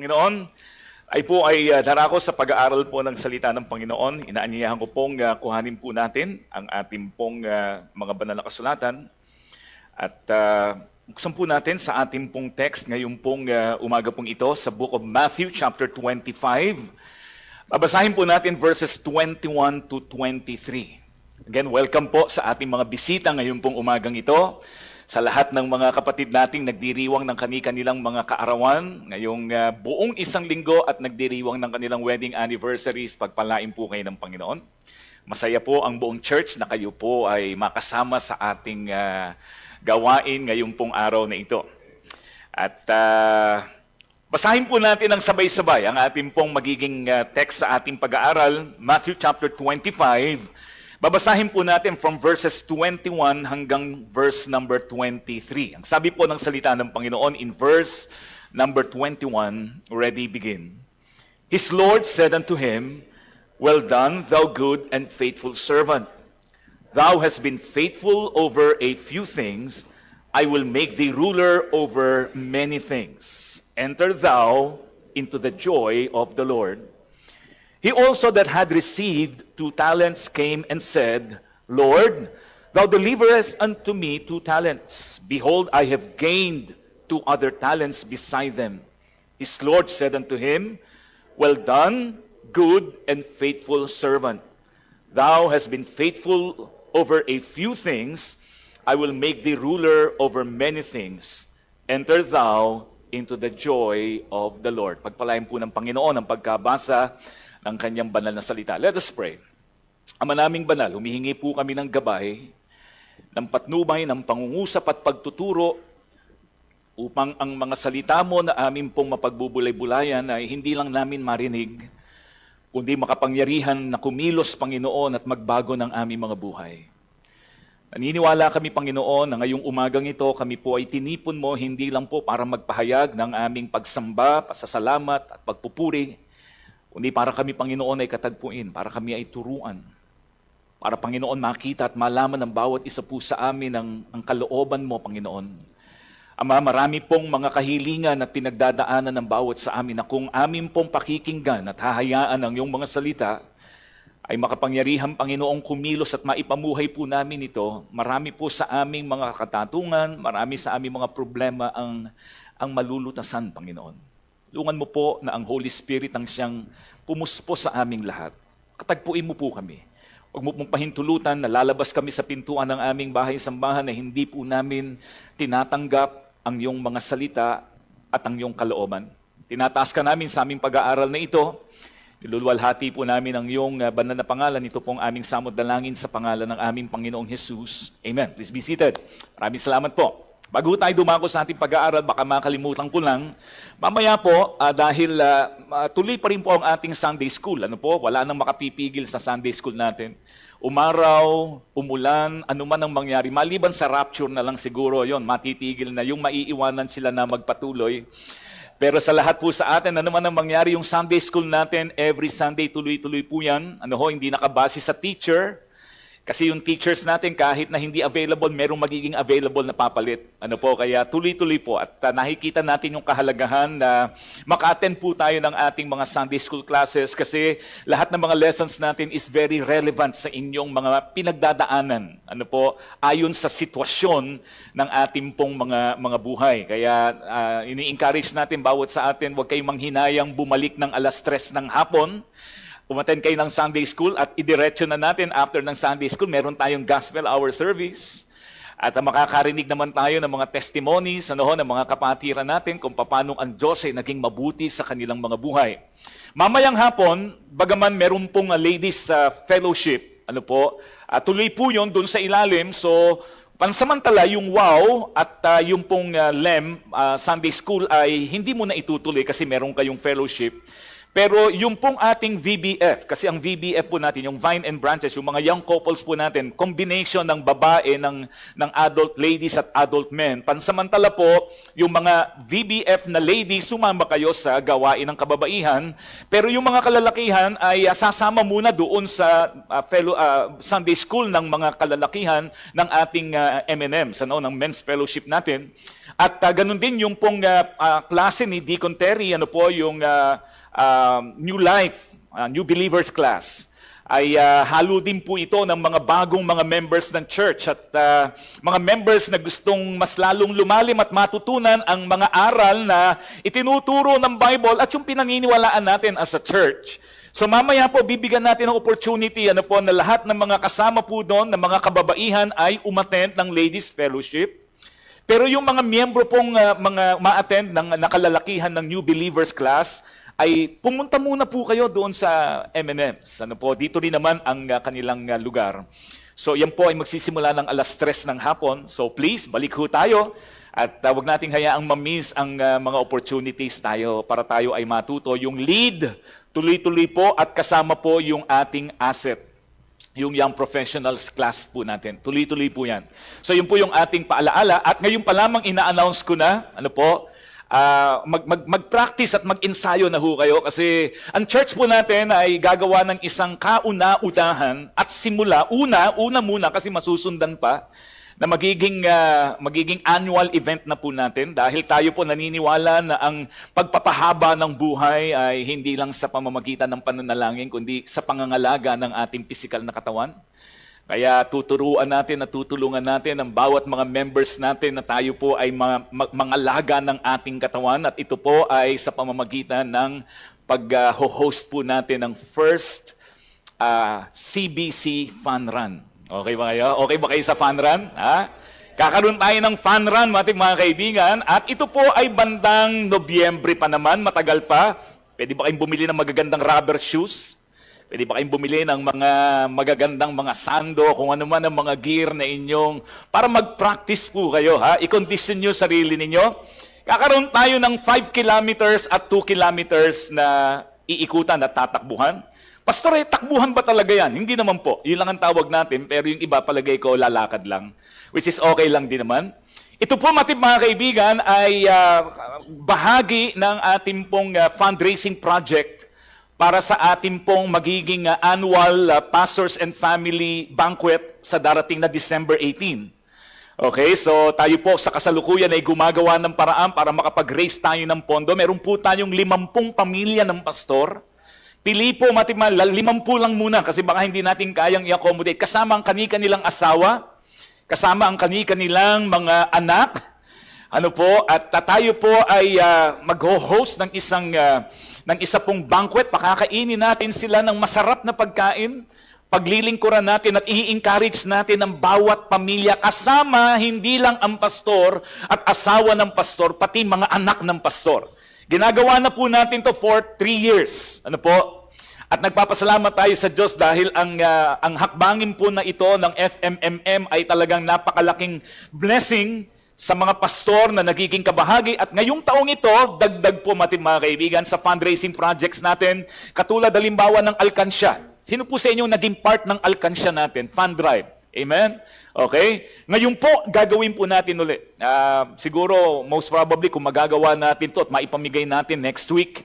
Panginoon, ay darako sa pag-aaral po ng salita ng Panginoon. Inaanyayahan ko pong kuhanin po natin ang ating pong mga banal na kasulatan. At buksan po natin sa ating pong text ngayong pong umaga pong ito sa Book of Matthew chapter 25. Babasahin po natin verses 21 to 23. Again, welcome po sa ating mga bisita ngayong pong umagang ito. Sa lahat ng mga kapatid nating nagdiriwang ng kanilang mga kaarawan, ngayong buong isang linggo at nagdiriwang ng kanilang wedding anniversaries, pagpalain po kayo ng Panginoon. Masaya po ang buong church na kayo po ay makasama sa ating gawain ngayong pong araw na ito. At basahin po natin ng sabay-sabay ang ating pong magiging text sa ating pag-aaral, Matthew chapter 25. Babasahin po natin from verses 21 hanggang verse number 23. Ang sabi po ng salita ng Panginoon in verse number 21, already begin. His Lord said unto him, "Well done, thou good and faithful servant. Thou hast been faithful over a few things. I will make thee ruler over many things. Enter thou into the joy of the Lord." He also that had received 2 talents came and said, "Lord, thou deliverest unto me 2 talents. Behold, I have gained 2 other talents beside them." His Lord said unto him, "Well done, good and faithful servant. Thou hast been faithful over a few things. I will make thee ruler over many things. Enter thou into the joy of the Lord." Pagpalain po ng Panginoon ang pagkabasa ng kanyang banal na salita. Let us pray. Ama naming banal, humihingi po kami ng gabay, ng patnubay, ng pangungusap at pagtuturo upang ang mga salita mo na amin pong mapagbubulay-bulayan ay hindi lang namin marinig, kundi makapangyarihan na kumilos, Panginoon, at magbago ng aming mga buhay. Naniniwala kami, Panginoon, na ngayong umagang ito, kami po ay tinipon mo hindi lang po para magpahayag ng aming pagsamba, pasasalamat at pagpupuri, kundi para kami, Panginoon, ay katagpuin, para kami ay turuan. Para, Panginoon, makita at malaman ng bawat isa po sa amin ang kalooban mo, Panginoon. Ama, marami pong mga kahilingan at pinagdadaanan ng bawat sa amin na kung amin pong pakikinggan at hahayaan ang iyong mga salita, ay makapangyarihan, Panginoong, kumilos at maipamuhay po namin ito. Marami po sa aming mga katatungan, marami sa aming mga problema ang malulutasan, Panginoon. Tulungan mo po na ang Holy Spirit ang siyang pumuspo sa aming lahat. Katagpuin mo po kami. Huwag mo pong pahintulutan na lalabas kami sa pintuan ng aming bahay-sambahan na hindi po namin tinatanggap ang iyong mga salita at ang iyong kalooban. Tinataas ka namin sa aming pag-aaral na ito. Niluluwalhati po namin ang iyong banal na pangalan. Ito pong aming samod dalangin sa pangalan ng aming Panginoong Jesus. Amen. Please be seated. Maraming salamat po. Bago tayo dumako sa ating pag-aaral, baka makalimutan ko lang. Mamaya po, dahil tuloy pa rin po ang ating Sunday School. Ano po? Wala nang makapipigil sa Sunday School natin. Umaraw, umulan, anuman ang mangyari. Maliban sa rapture na lang siguro, yon matitigil na yung maiiwanan sila na magpatuloy. Pero sa lahat po sa atin, anuman ang mangyari, yung Sunday School natin, every Sunday tuloy-tuloy po yan. Hindi nakabase sa teacher. Kasi yung teachers natin, kahit na hindi available, merong magiging available na papalit. Kaya tuloy-tuloy po. At nakikita natin yung kahalagahan na maka-attend po tayo ng ating mga Sunday School classes kasi lahat ng mga lessons natin is very relevant sa inyong mga pinagdadaanan. Ayon sa sitwasyon ng ating pong mga buhay. Kaya ini-encourage natin bawat sa atin, huwag kayong manghinayang bumalik ng 3:00 ng hapon. Umattend kayo ng Sunday School at idiretso na natin after ng Sunday School, meron tayong Gospel Hour Service. At makakarinig naman tayo ng mga testimonies, ng mga kapatiran natin kung paano ang Diyos ay naging mabuti sa kanilang mga buhay. Mamayang hapon, bagaman meron pong ladies fellowship, tuloy po yun dun sa ilalim. So, pansamantala, yung WOW at yung pong LEM, Sunday School, ay hindi mo na itutuloy kasi meron kayong fellowship. Pero yung pong ating VBF, kasi ang VBF po natin, yung Vine and Branches, yung mga young couples po natin, combination ng babae, ng adult ladies at adult men. Pansamantala po, yung mga VBF na ladies, sumama kayo sa gawain ng kababaihan. Pero yung mga kalalakihan ay sasama muna doon sa Sunday school ng mga kalalakihan ng ating M&M, ng men's fellowship natin. At ganun din yung pong klase ni Deacon Terry, yung New Life, New Believers class, ay halo din po ito ng mga bagong mga members ng church at mga members na gustong mas lalong lumalim at matutunan ang mga aral na itinuturo ng Bible at yung pinaniniwalaan natin as a church. So mamaya po bibigyan natin ng opportunity na lahat ng mga kasama po doon, ng mga kababaihan ay umattend ng Ladies Fellowship. Pero yung mga miyembro pong mga ma-attend ng nakalalakihan ng New Believers class, ay pumunta muna po kayo doon sa M&M's. Dito rin naman ang kanilang lugar. So yan po ay magsisimula ng 3:00 ng hapon. So please, balik ho tayo at wag nating hayaang ma-miss ang mga opportunities para tayo ay matuto. Yung lead, tuloy-tuloy po at kasama po yung ating asset. Yung Young Professionals class po natin. Tuloy-tuloy po yan. So yun po yung ating paalaala. At ngayon pa lamang ina-announce ko na, mag-practice at mag-ensayo na ho kayo kasi ang church po natin ay gagawa ng isang kauna-unahan at simula, una muna kasi masusundan pa na magiging annual event na po natin dahil tayo po naniniwala na ang pagpapahaba ng buhay ay hindi lang sa pamamagitan ng pananalangin kundi sa pangangalaga ng ating pisikal na katawan. Kaya tuturuan natin at tutulungan natin ang bawat mga members natin na tayo po ay mangalaga ng ating katawan at ito po ay sa pamamagitan ng pag-host po natin ng first CBC Fun Run. Okay ba kayo? Okay ba kayo sa Fun Run? Kakaroon tayo ng Fun Run, mga kaibigan, at ito po ay bandang Nobyembre pa naman, matagal pa. Pwede ba kayong bumili ng magagandang rubber shoes? Pwede ba kayong bumili ng mga magagandang mga sando, kung ano man ang mga gear na inyong, para mag-practice po kayo, I-condition nyo sarili ninyo. Kakaroon tayo ng 5 kilometers at 2 kilometers na iikutan at tatakbuhan. Pastor, takbuhan ba talaga yan? Hindi naman po. Yun lang ang tawag natin, pero yung iba palagay ko lalakad lang. Which is okay lang din naman. Ito po, mga kaibigan, ay bahagi ng ating pong fundraising project para sa ating pong magiging annual Pastors and Family Banquet sa darating na December 18. Okay, so tayo po sa kasalukuyan ay gumagawa ng paraan para makapag-raise tayo ng pondo. Meron po tayong 50 pamilya ng pastor. Pili po, 50 lang muna kasi baka hindi natin kayang i-accommodate. Kasama ang kani-kanilang asawa, kasama ang kani-kanilang mga anak. At tayo po ay mag-host ng isa pong banquet. Pakakainin natin sila ng masarap na pagkain. Paglilingkuran natin at i-encourage natin ang bawat pamilya kasama hindi lang ang pastor at asawa ng pastor, pati mga anak ng pastor. Ginagawa na po natin to for 3 years. At nagpapasalamat tayo sa Diyos dahil ang hakbangin po na ito ng FMMM ay talagang napakalaking blessing sa mga pastor na nagiging kabahagi. At ngayong taong ito, dagdag po mga kaibigan sa fundraising projects natin, katulad halimbawa ng Alkansya. Sino po sa inyo naging part ng Alkansya natin? Fund Drive. Amen? Okay? Ngayon po, gagawin po natin ulit. Siguro, most probably, kung magagawa natin to at maipamigay natin next week,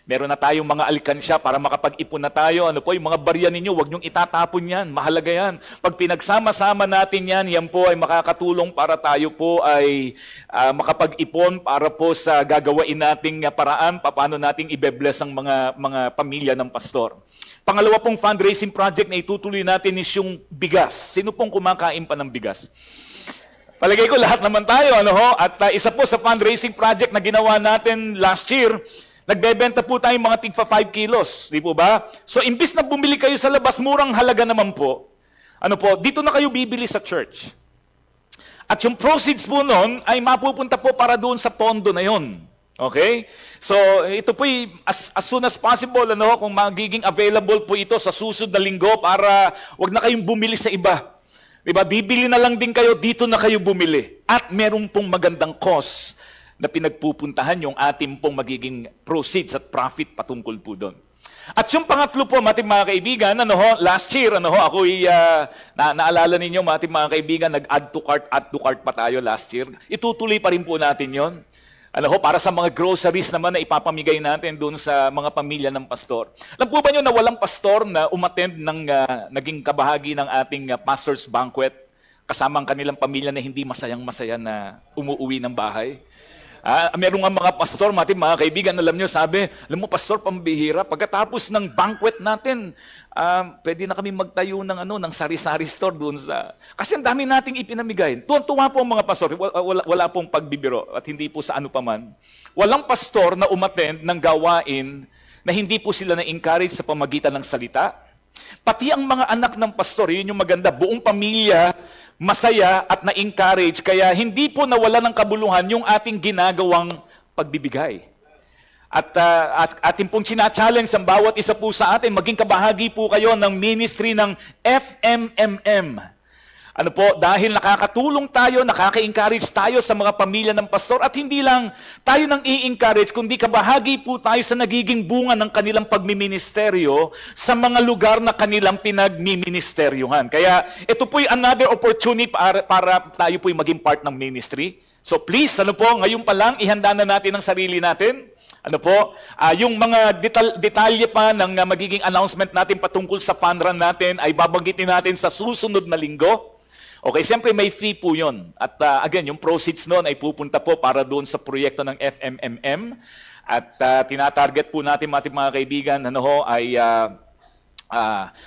meron na tayong mga alkansya para makapag-ipon na tayo. Yung mga barya ninyo, huwag niyong itatapon yan. Mahalaga yan. Pag pinagsama-sama natin yan, yan po ay makakatulong para tayo po ay makapag-ipon para po sa gagawain nating paraan, paano nating ibe-bless ang mga pamilya ng pastor. Pangalawa pong fundraising project na itutuloy natin is yung bigas. Sino pong kumakain pa ng bigas? Palagay ko lahat naman tayo. At isa po sa fundraising project na ginawa natin last year, nagbebenta po tayong mga tigpa 5 kilos. Di po ba? So, imbis na bumili kayo sa labas, murang halaga naman po. Dito na kayo bibili sa church. At yung proceeds po nun ay mapupunta po para doon sa pondo na yon. Okay? So, ito po as soon as possible, kung magiging available po ito sa susunod na linggo para wag na kayong bumili sa iba. Diba? Bibili na lang din kayo, dito na kayo bumili. At meron pong magandang cause na pinagpupuntahan yung ating pong magiging proceeds at profit patungkol po doon. At yung pangatlo po, ating mga kaibigan, last year, ako'y naalala ninyo, ating mga kaibigan, add to cart pa tayo last year. Itutuloy pa rin po natin yon. Para sa mga groceries naman na ipapamigay natin doon sa mga pamilya ng pastor. Alam po ba nyo na walang pastor na umattend ng naging kabahagi ng ating pastor's banquet kasama ang kanilang pamilya na hindi masayang-masaya na umuwi ng bahay? Meron nga mga pastor, mga kaibigan, alam nyo, alam mo, pastor, pambihira, pagkatapos ng banquet natin, pwede na kami magtayo ng sari-sari store doon sa... Kasi ang dami nating ipinamigay. Tuwan-tuwa po ang mga pastor, wala pong pagbibiro at hindi po sa ano paman. Walang pastor na umattend ng gawain na hindi po sila na-encourage sa pamagitan ng salita. Pati ang mga anak ng pastor, yun yung maganda, buong pamilya, masaya at na-encourage, kaya hindi po nawala ng kabuluhan yung ating ginagawang pagbibigay. At ating pong challenge ang bawat isa po sa atin, maging kabahagi po kayo ng ministry ng FMMM. Dahil nakakatulong tayo, nakaka-encourage tayo sa mga pamilya ng pastor at hindi lang tayo nang i-encourage, kundi kabahagi po tayo sa nagiging bunga ng kanilang pagmiministeryo sa mga lugar na kanilang pinagmiministeryohan. Kaya ito po'y another opportunity para tayo po'y maging part ng ministry. So please, ngayon pa lang, ihanda na natin ang sarili natin. Yung mga detalye pa ng magiging announcement natin patungkol sa fund run natin ay babanggitin natin sa susunod na linggo. Okay, siyempre may fee po yun. At again, yung proceeds noon ay pupunta po para doon sa proyekto ng FMMM. At tinatarget po natin mga kaibigan, ay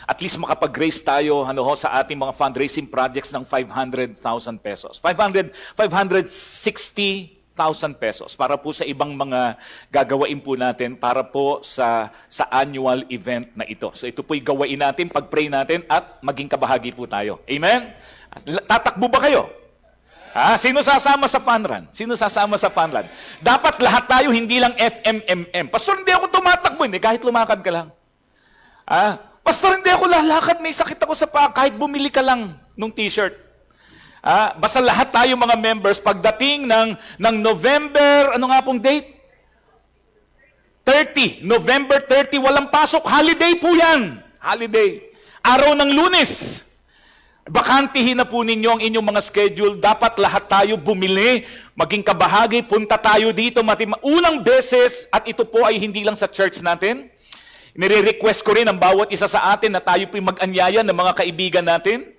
at least makapag-raise tayo sa ating mga fundraising projects ng 500,000 pesos. 560,000 pesos para po sa ibang mga gagawain po natin para po sa annual event na ito. So ito po'y gawain natin, pag-pray natin at maging kabahagi po tayo. Amen? Tatakbo ba kayo? Sino sasama sa fun run? Sino sasama sa fun run? Dapat lahat tayo, hindi lang FMMM. Pastor, hindi ako tumatakbo. Hindi, kahit lumakad ka lang. Pastor, hindi ako lalakad. May sakit ako sa paa. Kahit bumili ka lang ng t-shirt. Basta lahat tayo mga members, pagdating ng November, ano nga pong date? 30. November 30, walang pasok. Holiday po yan. Holiday. Araw ng Lunes. Bakantihin na po ninyo ang inyong mga schedule. Dapat lahat tayo bumili, maging kabahagi, punta tayo dito. Unang beses, at ito po ay hindi lang sa church natin. Nire-request ko rin ang bawat isa sa atin na tayo po'y mag-anyaya ng mga kaibigan natin.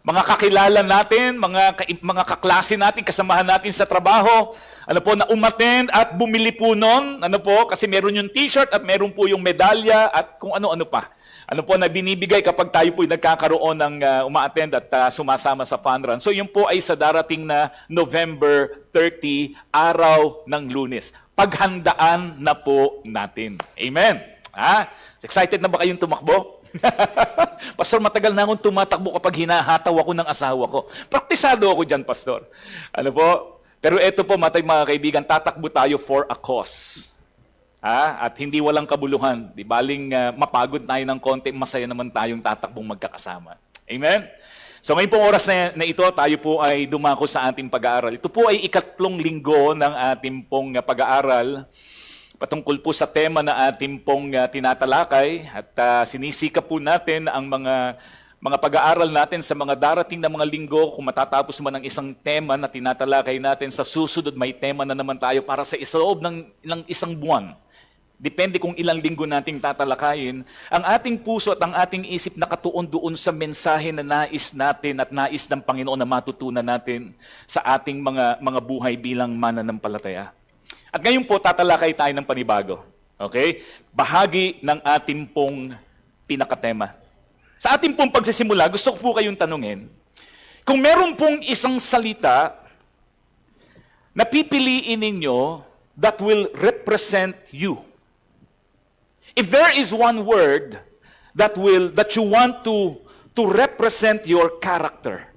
Mga kakilala natin, mga kaklase natin, kasamahan natin sa trabaho. Na umattend at bumili po nun. Kasi meron yung t-shirt at meron po yung medalya at kung ano-ano pa. Na binibigay kapag tayo po'y nagkakaroon ng uma-attend at sumasama sa fun run. So yun po ay sa darating na November 30, araw ng Lunes. Paghandaan na po natin. Amen. Excited na ba kayong tumakbo? Pastor, matagal na akong tumatakbo kapag hinahataw ako ng asawa ko. Praktisado ako dyan, Pastor. Pero ito po, mga kaibigan, tatakbo tayo for a cause. At hindi walang kabuluhan. Di baling mapagod tayo ng konti, masaya naman tayong tatakbong magkakasama. Amen? So ngayon pong oras na ito, tayo po ay dumako sa ating pag-aaral. Ito po ay ikatlong linggo ng ating pong pag-aaral patungkol po sa tema na ating pong tinatalakay at sinisikap po natin ang mga pag-aaral natin sa mga darating na mga linggo. Kung matatapos man ang isang tema na tinatalakay natin, sa susunod may tema na naman tayo para sa loob ng isang buwan. Depende kung ilang linggo nating tatalakayin, ang ating puso at ang ating isip nakatuon doon sa mensahe na nais natin at nais ng Panginoon na matutunan natin sa ating mga buhay bilang mananampalataya. At ngayon po, tatalakay tayo ng panibago. Okay? Bahagi ng ating pong pinakatema. Sa ating pong pagsisimula, gusto ko po kayong tanungin, kung meron pong isang salita na pipiliin ninyo that will represent you. If there is one word that you want to represent your character.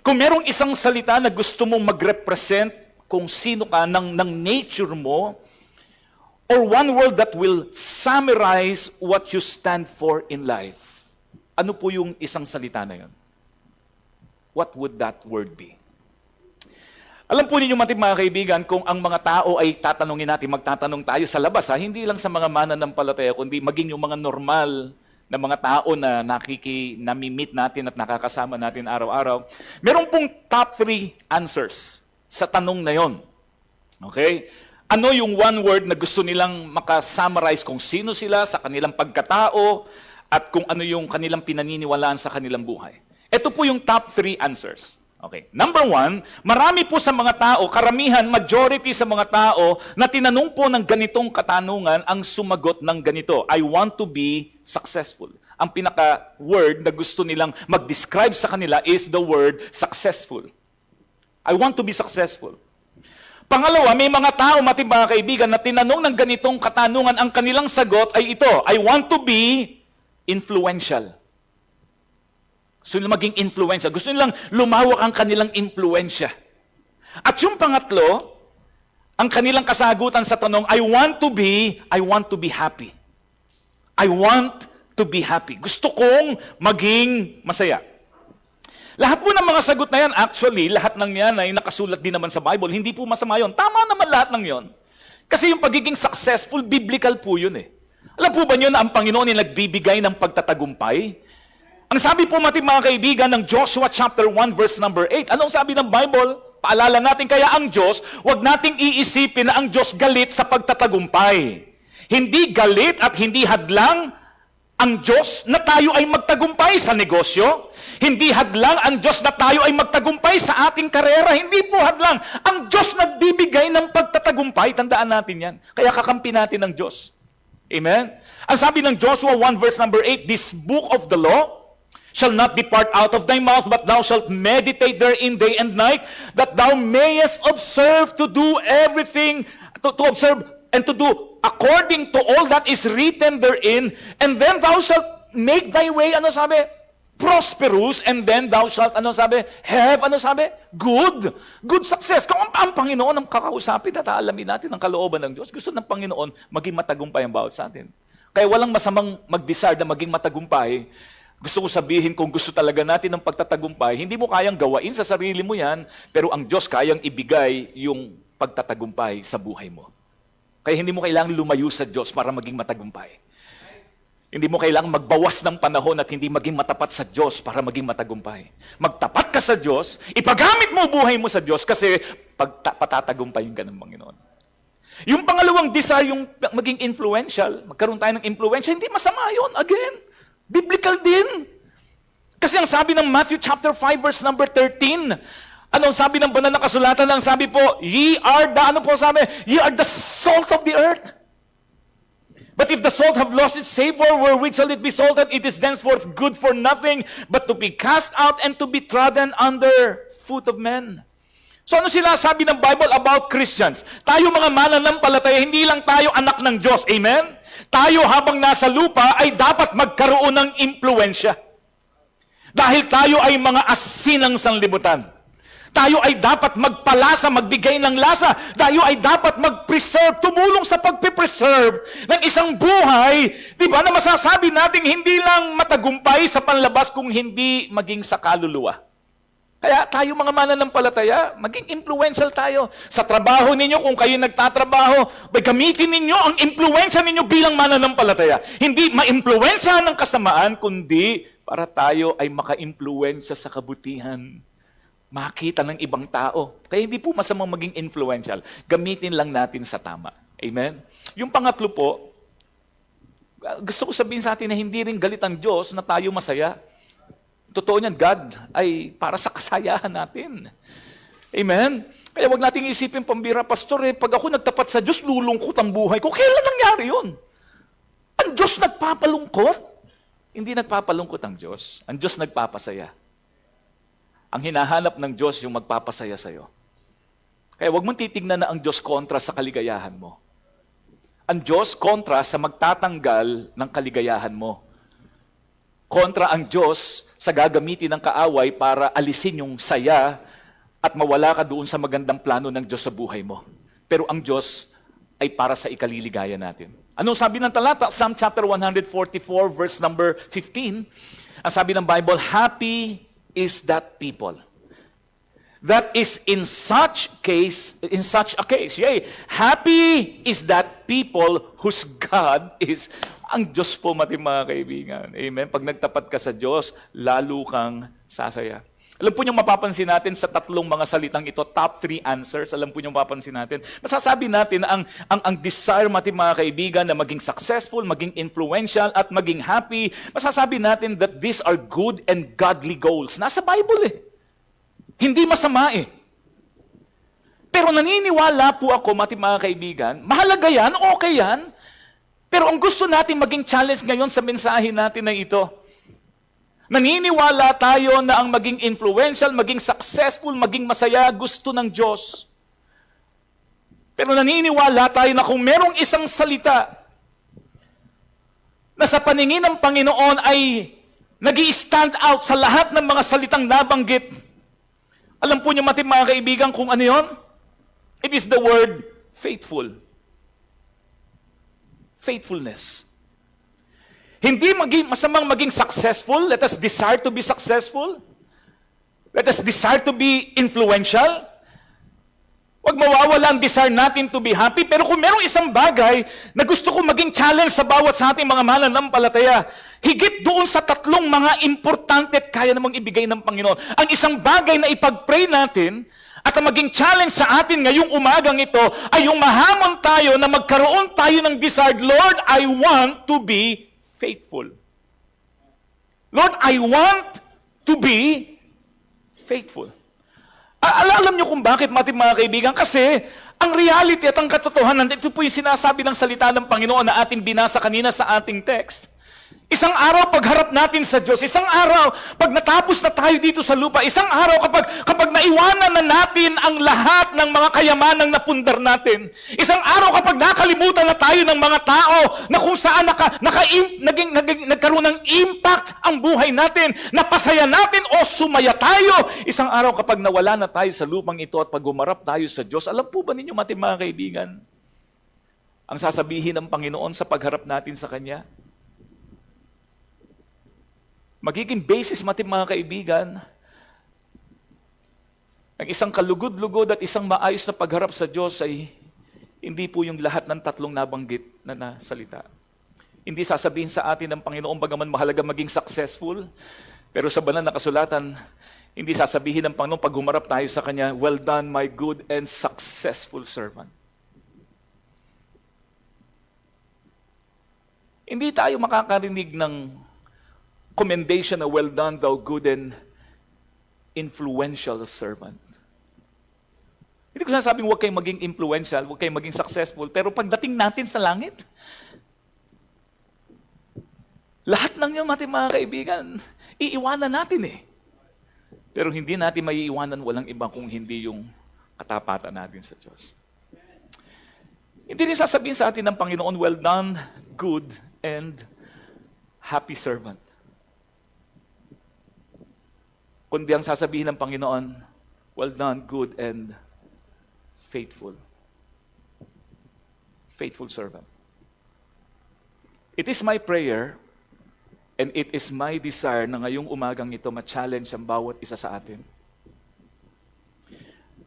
Kung merong isang salita na gusto mong mag-represent kung sino ka ng nature mo, or one word that will summarize what you stand for in life. Ano po yung isang salita na yun? What would that word be? Alam po ninyo mga kaibigan, kung ang mga tao ay tatanungin natin, magtatanong tayo sa labas, hindi lang sa mga mananampalataya, kundi maging yung mga normal na mga tao na namimit natin at nakakasama natin araw-araw, meron pong top 3 answers sa tanong na yon. Okay? Ano yung one word na gusto nilang makasummarize kung sino sila sa kanilang pagkatao at kung ano yung kanilang pinaniniwalaan sa kanilang buhay? Ito po yung top 3 answers. Okay. Number 1, marami po sa mga tao, karamihan, majority sa mga tao na tinanong po ng ganitong katanungan ang sumagot ng ganito, I want to be successful. Ang pinaka-word na gusto nilang mag-describe sa kanila is the word successful. I want to be successful. Pangalawa, may mga tao, mga kaibigan, na tinanong ng ganitong katanungan, ang kanilang sagot ay ito, I want to be influential. Gusto nilang maging influensya. Gusto nilang lumawak ang kanilang impluensya. At yung pangatlo, ang kanilang kasagutan sa tanong, I want to be happy. I want to be happy. Gusto kong maging masaya. Lahat po ng mga sagot na yan, actually, lahat ng yan ay nakasulat din naman sa Bible. Hindi po masama yun. Tama naman lahat ng yon. Kasi yung pagiging successful, biblical po yun eh. Alam po ba nyo na ang Panginoon ay nagbibigay ng pagtatagumpay? Ang sabi po mga kaibigan ng Joshua chapter 1 verse number 8, anong sabi ng Bible? Paalala natin, kaya ang Diyos, huwag nating iisipin na ang Diyos galit sa pagtatagumpay. Hindi galit at hindi hadlang ang Diyos na tayo ay magtagumpay sa negosyo. Hindi hadlang ang Diyos na tayo ay magtagumpay sa ating karera. Hindi po hadlang. Ang Diyos nagbibigay ng pagtatagumpay. Tandaan natin yan. Kaya kakampi natin ang Diyos. Amen? Ang sabi ng Joshua 1 verse number 8, this book of the law shall not depart out of thy mouth, but thou shalt meditate therein day and night, that thou mayest observe to do everything, to observe and to do according to all that is written therein, and then thou shalt make thy way, prosperous, and then thou shalt, have, good success. Kung ang Panginoon ang kakausapin at aalamin natin ang kalooban ng Diyos, gusto ng Panginoon maging matagumpay ang bawat sa atin. Kaya walang masamang mag-desire na maging matagumpay. Gusto ko sabihin, kung gusto talaga natin ng pagtatagumpay, hindi mo kayang gawain sa sarili mo yan, pero ang Diyos kayang ibigay yung pagtatagumpay sa buhay mo. Kaya hindi mo kailangang lumayo sa Diyos para maging matagumpay. Hindi mo kailangang magbawas ng panahon at hindi maging matapat sa Diyos para maging matagumpay. Magtapat ka sa Diyos, ipagamit mo buhay mo sa Diyos kasi patatagumpayin ka ng Panginoon. Yung pangalawang desire, yung maging influential, magkaroon tayo ng influensya, hindi masama yun. Again, biblical din. Kasi ang sabi ng Matthew chapter 5 verse number 13, anong sabi ng banal na kasulatan? Ang sabi po, ye are the salt of the earth. But if the salt have lost its savor, wherewith shall it be salted? It is thenceforth good for nothing, but to be cast out and to be trodden under foot of men. So ano sila sabi ng Bible about Christians? Tayo mga mananampalataya, hindi lang tayo anak ng Diyos. Amen? Tayo habang nasa lupa ay dapat magkaroon ng impluensya. Dahil tayo ay mga asin ng sanlibutan. Tayo ay dapat magpalasa, magbigay ng lasa. Tayo ay dapat mag-preserve, tumulong sa pagpipreserve ng isang buhay, di ba, na masasabi natin hindi lang matagumpay sa panlabas kung hindi maging sa kaluluwa. Kaya tayo mga mananampalataya, maging influential tayo. Sa trabaho ninyo, kung kayo nagtatrabaho, gamitin ninyo ang influensya ninyo bilang mananampalataya. Hindi ma-influensya ng kasamaan, kundi para tayo ay maka-influensya sa kabutihan. Makita ng ibang tao. Kaya hindi po masamang maging influential. Gamitin lang natin sa tama. Amen? Yung pangatlo po, gusto ko sabihin sa atin na hindi rin galit ang Diyos na tayo masaya. Totoo niyan, God ay para sa kasayahan natin. Amen? Kaya wag nating isipin, pambira, pastor, pag ako nagtapat sa Diyos, lulungkot ang buhay ko. Kailan nangyari yun? Ang Diyos nagpapalungkot? Hindi nagpapalungkot ang Diyos. Ang Diyos nagpapasaya. Ang hinahanap ng Diyos yung magpapasaya sa'yo. Kaya wag mong titignan na ang Diyos kontra sa kaligayahan mo. Ang Diyos kontra sa magtatanggal ng kaligayahan mo. Kontra ang Diyos sa gagamitin ng kaaway para alisin yung saya at mawala ka doon sa magandang plano ng Diyos sa buhay mo. Pero ang Diyos ay para sa ikaliligaya natin. Anong sabi ng talata? Psalm chapter 144 verse number 15. Ang sabi ng Bible, happy is that people. that is in such a case. Yea, happy is that people whose God is ang Diyos po, mga kaibigan. Amen. Pag nagtapat ka sa Diyos, lalo kang sasaya. Alam po niyong mapapansin natin sa tatlong mga salitang ito, top 3 answers, alam po niyong mapapansin natin. Masasabi natin na ang desire mga kaibigan na maging successful, maging influential, at maging happy, masasabi natin that these are good and godly goals. Nasa Bible eh. Hindi masama eh. Pero naniniwala po ako, mga kaibigan, mahalaga yan, okay yan, pero ang gusto natin maging challenge ngayon sa mensahe natin na ito, naniniwala tayo na ang maging influential, maging successful, maging masaya, gusto ng Diyos. Pero naniniwala tayo na kung merong isang salita na sa paningin ng Panginoon ay nag-i-stand out sa lahat ng mga salitang nabanggit, alam po niyo mga kaibigan kung ano yon? It is the word faithful. Faithfulness. Hindi masamang maging successful. Let us desire to be successful. Let us desire to be influential. Huwag mawawala ang desire natin to be happy. Pero kung merong isang bagay na gusto ko maging challenge sa bawat sa ating mga mananampalataya, higit doon sa tatlong mga importante at kaya namang ibigay ng Panginoon. Ang isang bagay na ipag-pray natin at ang maging challenge sa atin ngayong umagang ito ay yung mahamon tayo na magkaroon tayo ng desire, Lord, I want to be faithful. Lord, I want to be faithful. Alam niyo kung bakit, mga kaibigan? Kasi ang reality at ang katotohanan, ito po yung sinasabi ng salita ng Panginoon na ating binasa kanina sa ating text. Isang araw pagharap natin sa Diyos, isang araw pag natapos na tayo dito sa lupa, isang araw kapag naiwanan na natin ang lahat ng mga kayamanang napundar natin, isang araw kapag nakalimutan na tayo ng mga tao na kung saan nagkaroon ng impact ang buhay natin, napasaya natin o sumaya tayo, isang araw kapag nawala na tayo sa lupang ito at pag humarap tayo sa Diyos, alam po ba ninyo mga kaibigan, ang sasabihin ng Panginoon sa pagharap natin sa Kanya? Magiging basis mga kaibigan ng isang kalugod-lugod at isang maayos na pagharap sa Diyos ay hindi po yung lahat ng tatlong nabanggit na salita. Hindi sasabihin sa atin ng Panginoon bagaman mahalaga maging successful, pero sa banal na kasulatan, hindi sasabihin ng Panginoon pag humarap tayo sa Kanya, well done my good and successful servant. Hindi tayo makakarinig ng commendation na well done, thou good and influential servant. Hindi ko sinasabing huwag kayong maging influential, huwag kayong maging successful, pero pagdating natin sa langit, lahat ng yung mga kaibigan, iiwanan natin eh. Pero hindi natin maiiwanan walang iba kung hindi yung katapatan natin sa Diyos. Hindi rin sasabihin sa atin ng Panginoon, well done, good and happy servant. Kundi ang sasabihin ng Panginoon, well done, good and faithful. Faithful servant. It is my prayer and it is my desire na ngayong umagang ito ma-challenge ang bawat isa sa atin.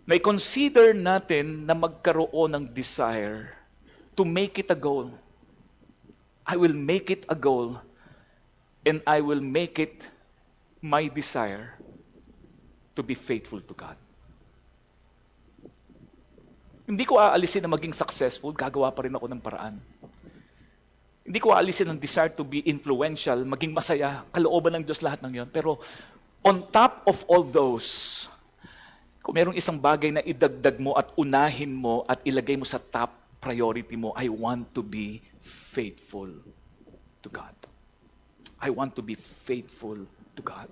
Na i-consider natin na magkaroon ng desire to make it a goal. I will make it a goal and I will make it my desire to be faithful to God. Hindi ko aalisin na maging successful, gagawa pa rin ako ng paraan. Hindi ko aalisin ang desire to be influential, maging masaya, kalooban ng Diyos lahat ng yon. Pero on top of all those, kung merong isang bagay na idagdag mo at unahin mo at ilagay mo sa top priority mo, I want to be faithful to God. I want to be faithful to God.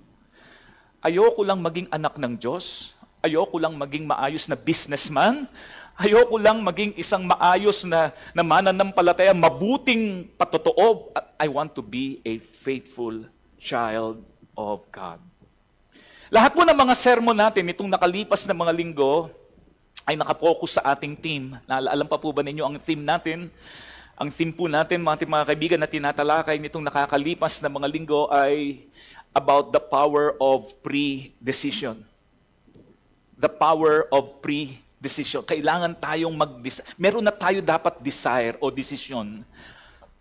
Ayoko lang maging anak ng Diyos. Ayoko lang maging maayos na businessman. Ayoko lang maging isang maayos na mananampalataya, mabuting patotoo. I want to be a faithful child of God. Lahat po ng mga sermon natin itong nakalipas na mga linggo ay nakapokus sa ating theme. Naalala pa po ba ninyo ang theme natin? Ang theme po natin, mga kaibigan, na tinatalakay nitong nakakalipas na mga linggo ay about the power of pre-decision. the power of pre-decision. Kailangan tayong meron na tayo dapat desire o desisyon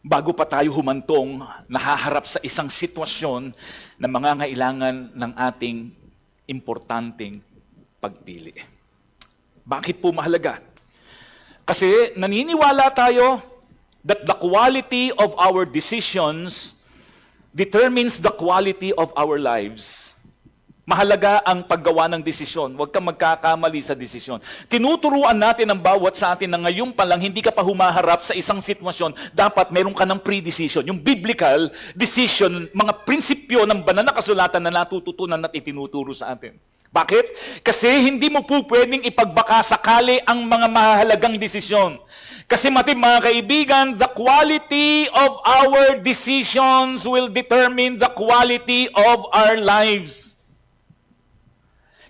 bago pa tayo humantong nahaharap sa isang sitwasyon na mangangailangan ng ating importanteng pagpili. Bakit po mahalaga? Kasi naniniwala tayo that the quality of our decisions determines the quality of our lives. Mahalaga ang paggawa ng desisyon. Huwag kang magkakamali sa desisyon. Tinuturuan natin ang bawat sa atin na ngayon pa lang hindi ka pa humaharap sa isang sitwasyon, dapat meron ka ng pre-decision. Yung biblical decision, mga prinsipyo ng banal na kasulatan na natututunan at itinuturo sa atin. Bakit? Kasi hindi mo po pwedeng ipagbaka sakali ang mga mahalagang desisyon. Kasi mga kaibigan, the quality of our decisions will determine the quality of our lives.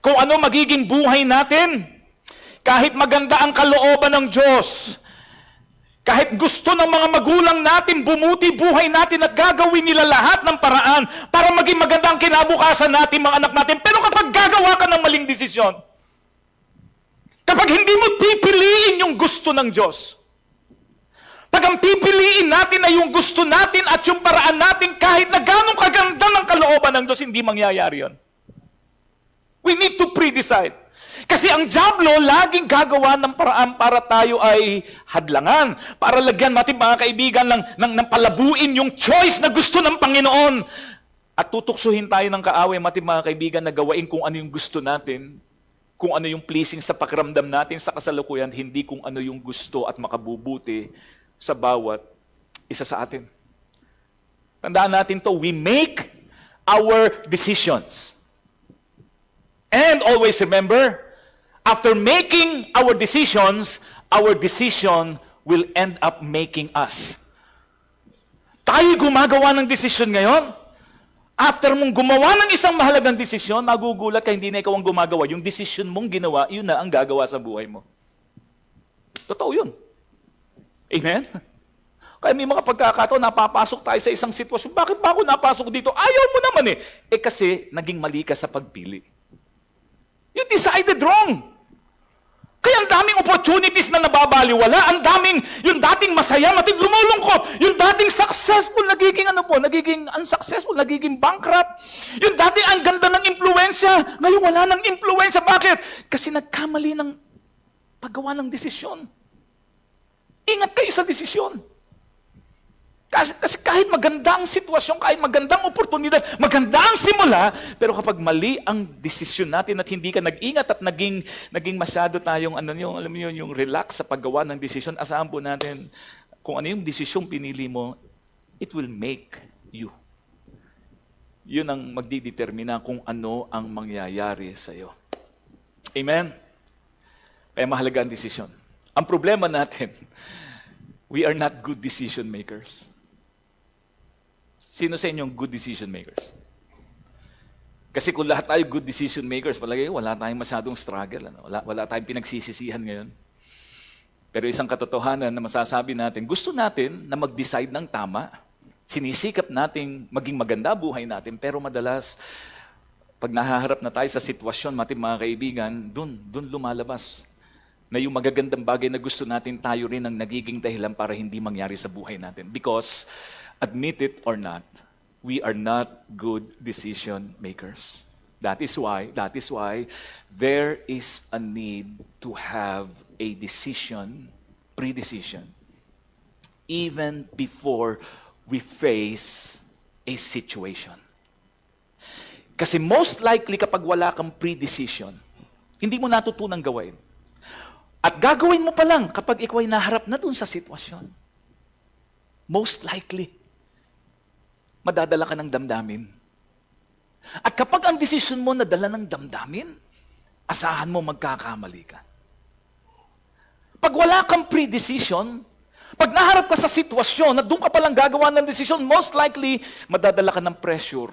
Kung ano magiging buhay natin, kahit maganda ang kalooban ng Diyos, kahit gusto ng mga magulang natin, bumuti buhay natin at gagawin nila lahat ng paraan para maging maganda ang kinabukasan natin, mga anak natin. Pero kapag gagawa ka ng maling desisyon, kapag hindi mo pipiliin yung gusto ng Diyos, pag ang pipiliin natin ay yung gusto natin at yung paraan natin, kahit na ganong kaganda ng kalooban ng Diyos, hindi mangyayari yun. We need to pre-decide. Kasi ang diablo laging gagawa ng paraan para tayo ay hadlangan, para lagyan natin mga kaibigan ng palabuin yung choice na gusto ng Panginoon. At tutuksuhin tayo ng kaaway, mga kaibigan, na gawain kung ano yung gusto natin, kung ano yung pleasing sa pakiramdam natin sa kasalukuyan, hindi kung ano yung gusto at makabubuti sa bawat isa sa atin. Tandaan natin to, we make our decisions. And always remember, after making our decision will end up making us. Tayo gumagawa ng desisyon ngayon. After mong gumawa ng isang mahalagang desisyon, magugulat ka, hindi na ikaw ang gumagawa. Yung desisyon mong ginawa, yun na ang gagawa sa buhay mo. Totoo yun. Amen? Kaya may mga pagkakataon, napapasok tayo sa isang sitwasyon. Bakit ba ako napasok dito? Ayaw mo naman eh. Kasi naging mali ka sa pagpili. You decided wrong. Kaya ang daming opportunities na nababaliwala, ang daming, yung dating masaya, lumulungkot, yung dating successful, nagiging unsuccessful, nagiging bankrupt. Yung dating ang ganda ng impluensya, ngayon wala ng impluensya. Bakit? Kasi nagkamali ng paggawa ng desisyon. Ingat kayo sa desisyon. Kasi kahit maganda ang sitwasyon, kahit magandang oportunidad, maganda ang simula, pero kapag mali ang desisyon natin at hindi ka nag-ingat at naging masyado tayong, alam mo yung relax sa paggawa ng desisyon, asahan po natin, kung ano yung desisyong pinili mo, it will make you. Yun ang magdidetermina kung ano ang mangyayari sa iyo. Amen? Kaya mahalaga ang desisyon. Ang problema natin, we are not good decision makers. Sino sa inyong good decision makers? Kasi kung lahat tayo good decision makers, palagay wala tayong masyadong struggle. Wala tayong pinagsisisihan ngayon. Pero isang katotohanan na masasabi natin, gusto natin na mag-decide ng tama. Sinisikap nating maging maganda buhay natin. Pero madalas, pag nahaharap na tayo sa sitwasyon, mga kaibigan, dun lumalabas na yung magagandang bagay na gusto natin, tayo rin ang nagiging dahilan para hindi mangyari sa buhay natin. Because, admit it or not, we are not good decision makers. That is why there is a need to have a decision, pre-decision, even before we face a situation. Kasi most likely kapag wala kang pre-decision, hindi mo natutunang gawin. At gagawin mo pa lang kapag ikaw ay naharap na dun sa sitwasyon. Most likely, madadala ka ng damdamin. At kapag ang desisyon mo nadala ng damdamin, asahan mo magkakamali ka. Pag wala kang pre-decision, pag naharap ka sa sitwasyon na doon ka palang gagawa ng desisyon, most likely, madadala ka ng pressure.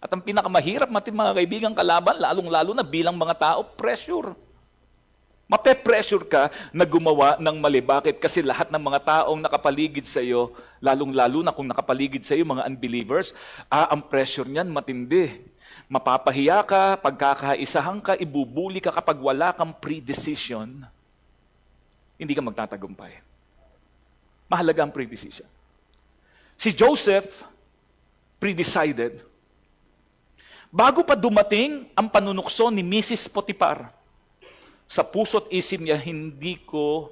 At ang pinakamahirap natin mga kaibigan kalaban, lalong-lalo na bilang mga tao, pressure. Mape-pressure ka na gumawa ng mali. Bakit? Kasi lahat ng mga taong nakapaligid sa iyo, lalong-lalo na kung nakapaligid sa iyo mga unbelievers, ang pressure niyan matindi. Mapapahiya ka, pagkakaisahan ka, ibubuli ka kapag wala kang pre-decision, hindi ka magtatagumpay. Mahalaga ang pre-decision. Si Joseph, pre-decided. Bago pa dumating ang panunukso ni Mrs. Potiphar, sa puso't isip niya, hindi ko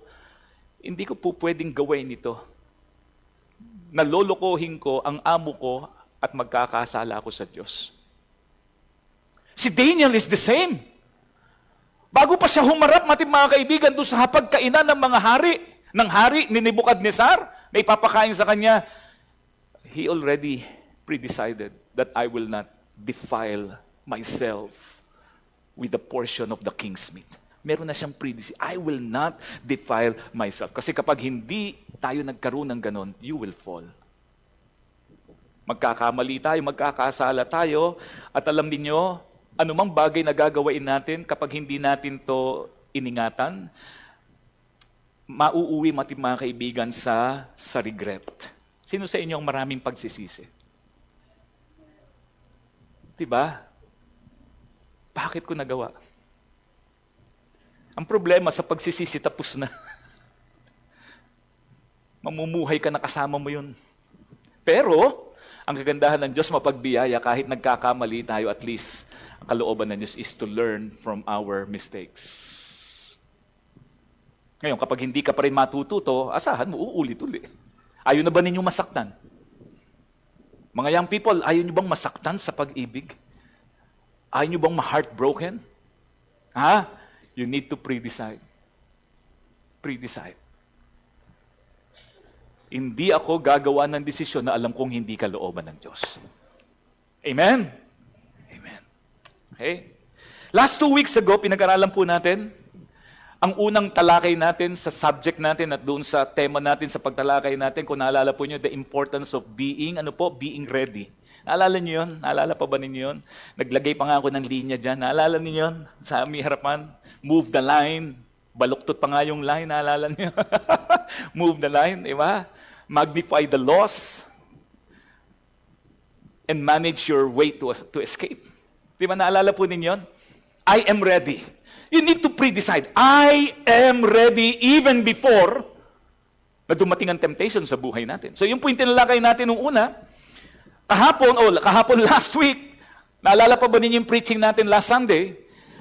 po pwedeng gawin ito. Nalolokohin ko ang amo ko at magkakasala ako sa Diyos. Si Daniel is the same. Bago pa siya humarap, mga kaibigan, doon sa hapagkainan ng mga hari ni Nebuchadnezzar, na ipapakain sa kanya, he already pre-decided that I will not defile myself with the portion of the king's meat. Meron na siyang pre-decide. I will not defile myself. Kasi kapag hindi tayo nagkaroon ng ganon, you will fall. Magkakamali tayo, magkakasala tayo, at alam niyo, anumang bagay na gagawain natin, kapag hindi natin to iningatan, mauuwi mga kaibigan sa regret. Sino sa inyo ang maraming pagsisisi? Diba? Bakit ko nagawa? Ang problema sa pagsisisi, tapos na. Mamumuhay ka na kasama mo yun. Pero, ang kagandahan ng Diyos, mapagbiyaya, kahit nagkakamali tayo, at least, ang kalooban ng Diyos is to learn from our mistakes. Ngayon, kapag hindi ka pa rin matututo, asahan mo, uulit-uli. Ayaw na ba ninyong masaktan? Mga young people, ayaw nyo bang masaktan sa pag-ibig? Ayaw nyo bang ma-heartbroken? Ha? You need to pre-decide. Pre-decide. Hindi ako gagawa ng desisyon na alam kong hindi kalooban ng Diyos. Amen? Amen. Okay? Last 2 weeks ago, pinag-aralan po natin ang unang talakay natin sa subject natin at doon sa tema natin sa pagtalakay natin, kung naalala po nyo, the importance of being ready. Naalala niyo yun? Naalala pa ba ninyo yun? Naglagay pa nga ako ng linya dyan. Naalala niyo yun? Sa aming harapan, move the line. Baluktot pa nga yung line, naalala niyo? Move the line, di ba? Magnify the loss and manage your way to escape. Di ba naalala po ninyo yun? I am ready. You need to pre-decide. I am ready even before na dumating ang temptation sa buhay natin. So yung po yung tinalakay natin nung una, kahapon last week, naalala pa ba ninyo yung preaching natin last Sunday?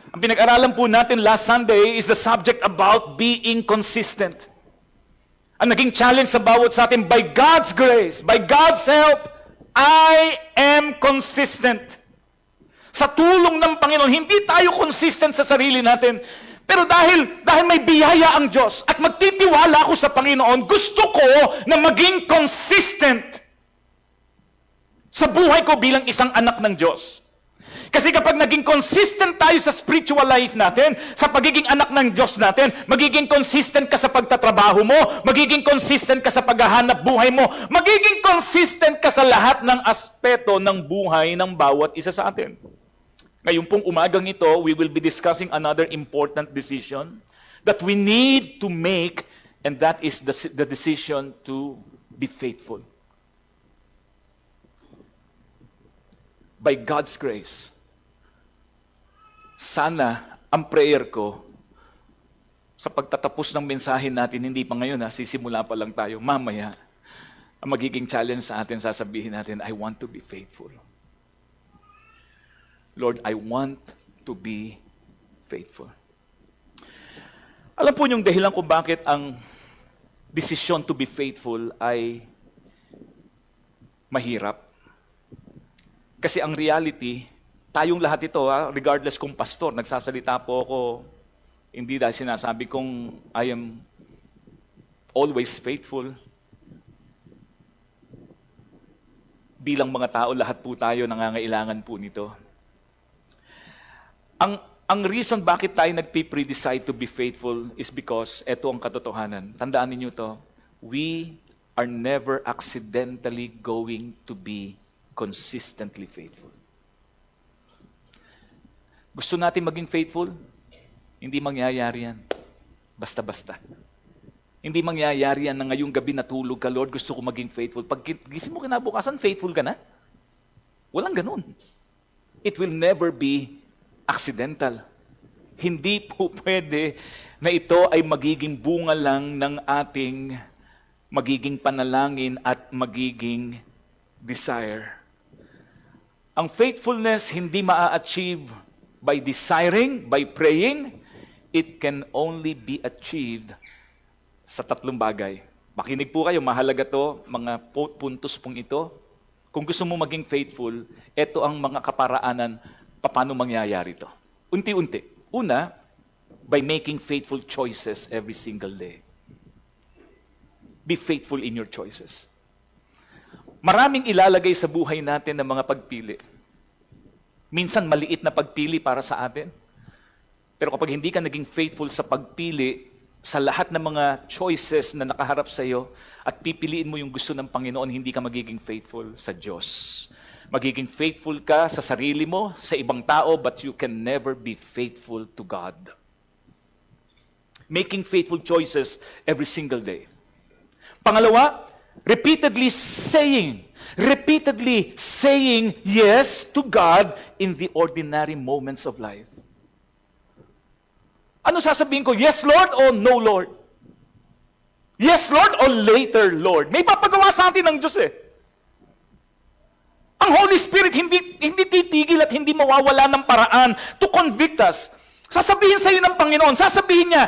Ang pinag-aralan po natin last Sunday is the subject about being consistent. Ang naging challenge sa bawat sa atin, by God's grace, by God's help, I am consistent. Sa tulong ng Panginoon, hindi tayo consistent sa sarili natin. Pero dahil may biyaya ang Diyos at magtitiwala ako sa Panginoon, gusto ko na maging consistent sa buhay ko bilang isang anak ng Diyos. Kasi kapag naging consistent tayo sa spiritual life natin, sa pagiging anak ng Diyos natin, magiging consistent ka sa pagtatrabaho mo, magiging consistent ka sa paghahanap buhay mo, magiging consistent ka sa lahat ng aspeto ng buhay ng bawat isa sa atin. Ngayon pong umagang ito, we will be discussing another important decision that we need to make, and that is the decision to be faithful. By God's grace, sana ang prayer ko sa pagtatapos ng mensahe natin, hindi pa ngayon, sisimula pa lang tayo, mamaya, ang magiging challenge sa atin, sasabihin natin, I want to be faithful. Lord, I want to be faithful. Alam po niyong dahilan kung bakit ang desisyon to be faithful ay mahirap. Kasi ang reality, tayong lahat ito, regardless kung pastor, nagsasalita po ako, hindi dahil sinasabi kong I am always faithful. Bilang mga tao, lahat po tayo nangangailangan po nito. Ang reason bakit tayo nagpi-pre-decide to be faithful is because eto ang katotohanan. Tandaan niyo to, we are never accidentally going to be consistently faithful. Gusto natin maging faithful? Hindi mangyayari yan. Basta-basta. Hindi mangyayari yan na ngayong gabi natulog ka, Lord, gusto ko maging faithful. Pag gising mo kinabukasan, faithful ka na? Walang ganun. It will never be accidental. Hindi po pwede na ito ay magiging bunga lang ng ating magiging panalangin at magiging desire. Ang faithfulness hindi maa-achieve by desiring, by praying. It can only be achieved sa tatlong bagay. Makinig po kayo, mahalaga to, mga puntos pong ito. Kung gusto mo maging faithful, ito ang mga kaparaanan paano mangyayari to. Unti-unti. Una, by making faithful choices every single day. Be faithful in your choices. Maraming ilalagay sa buhay natin ng mga pagpili. Minsan maliit na pagpili para sa atin. Pero kapag hindi ka naging faithful sa pagpili, sa lahat ng mga choices na nakaharap sa iyo, at pipiliin mo yung gusto ng Panginoon, hindi ka magiging faithful sa Diyos. Magiging faithful ka sa sarili mo, sa ibang tao, but you can never be faithful to God. Making faithful choices every single day. Pangalawa, repeatedly saying yes to God in the ordinary moments of life. Ano sasabihin ko? Yes, Lord, o no, Lord? Yes, Lord, o later, Lord? May papagawa sa atin ng Diyos eh. Ang Holy Spirit hindi titigil at hindi mawawala ng paraan to convict us. Sasabihin sa iyo ng Panginoon, sasabihin niya,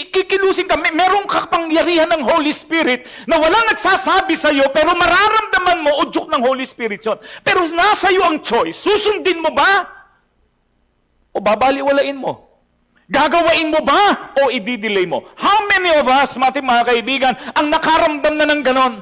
kikilusin ka, merong kapangyarihan ng Holy Spirit na walang nagsasabi sa iyo, pero mararamdaman mo, udyok ng Holy Spirit yun. Pero nasa iyo ang choice, susundin mo ba? O babaliwalain mo? Gagawain mo ba? O i-delay mo? How many of us, mga kaibigan, ang nakaramdam na ng ganon?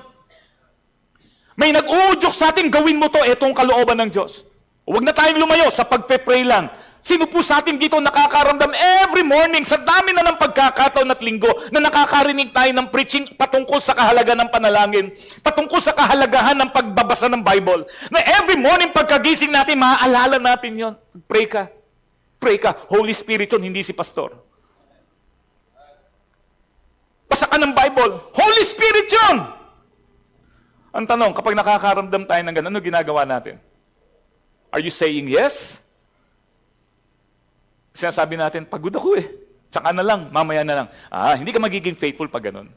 May nag-uudyok sa atin, gawin mo to, etong kalooban ng Diyos. Huwag na tayong lumayo sa pagpe-pray lang. Sino po sa atin dito nakakaramdam every morning sa dami na ng pagkakataon at linggo na nakakarinig tayo ng preaching patungkol sa kahalagahan ng panalangin, patungkol sa kahalagahan ng pagbabasa ng Bible, na every morning pagkagising natin, maaalala natin yon. Pray ka. Pray ka. Holy Spirit yun, hindi si pastor. Basa ka ng Bible. Holy Spirit yun! Ang tanong, kapag nakakaramdam tayo ng ganun, ano ginagawa natin? Are you saying yes? Sinasabi natin, pagod ako eh. Tsaka na lang, mamaya na lang. Hindi ka magiging faithful pag ganun.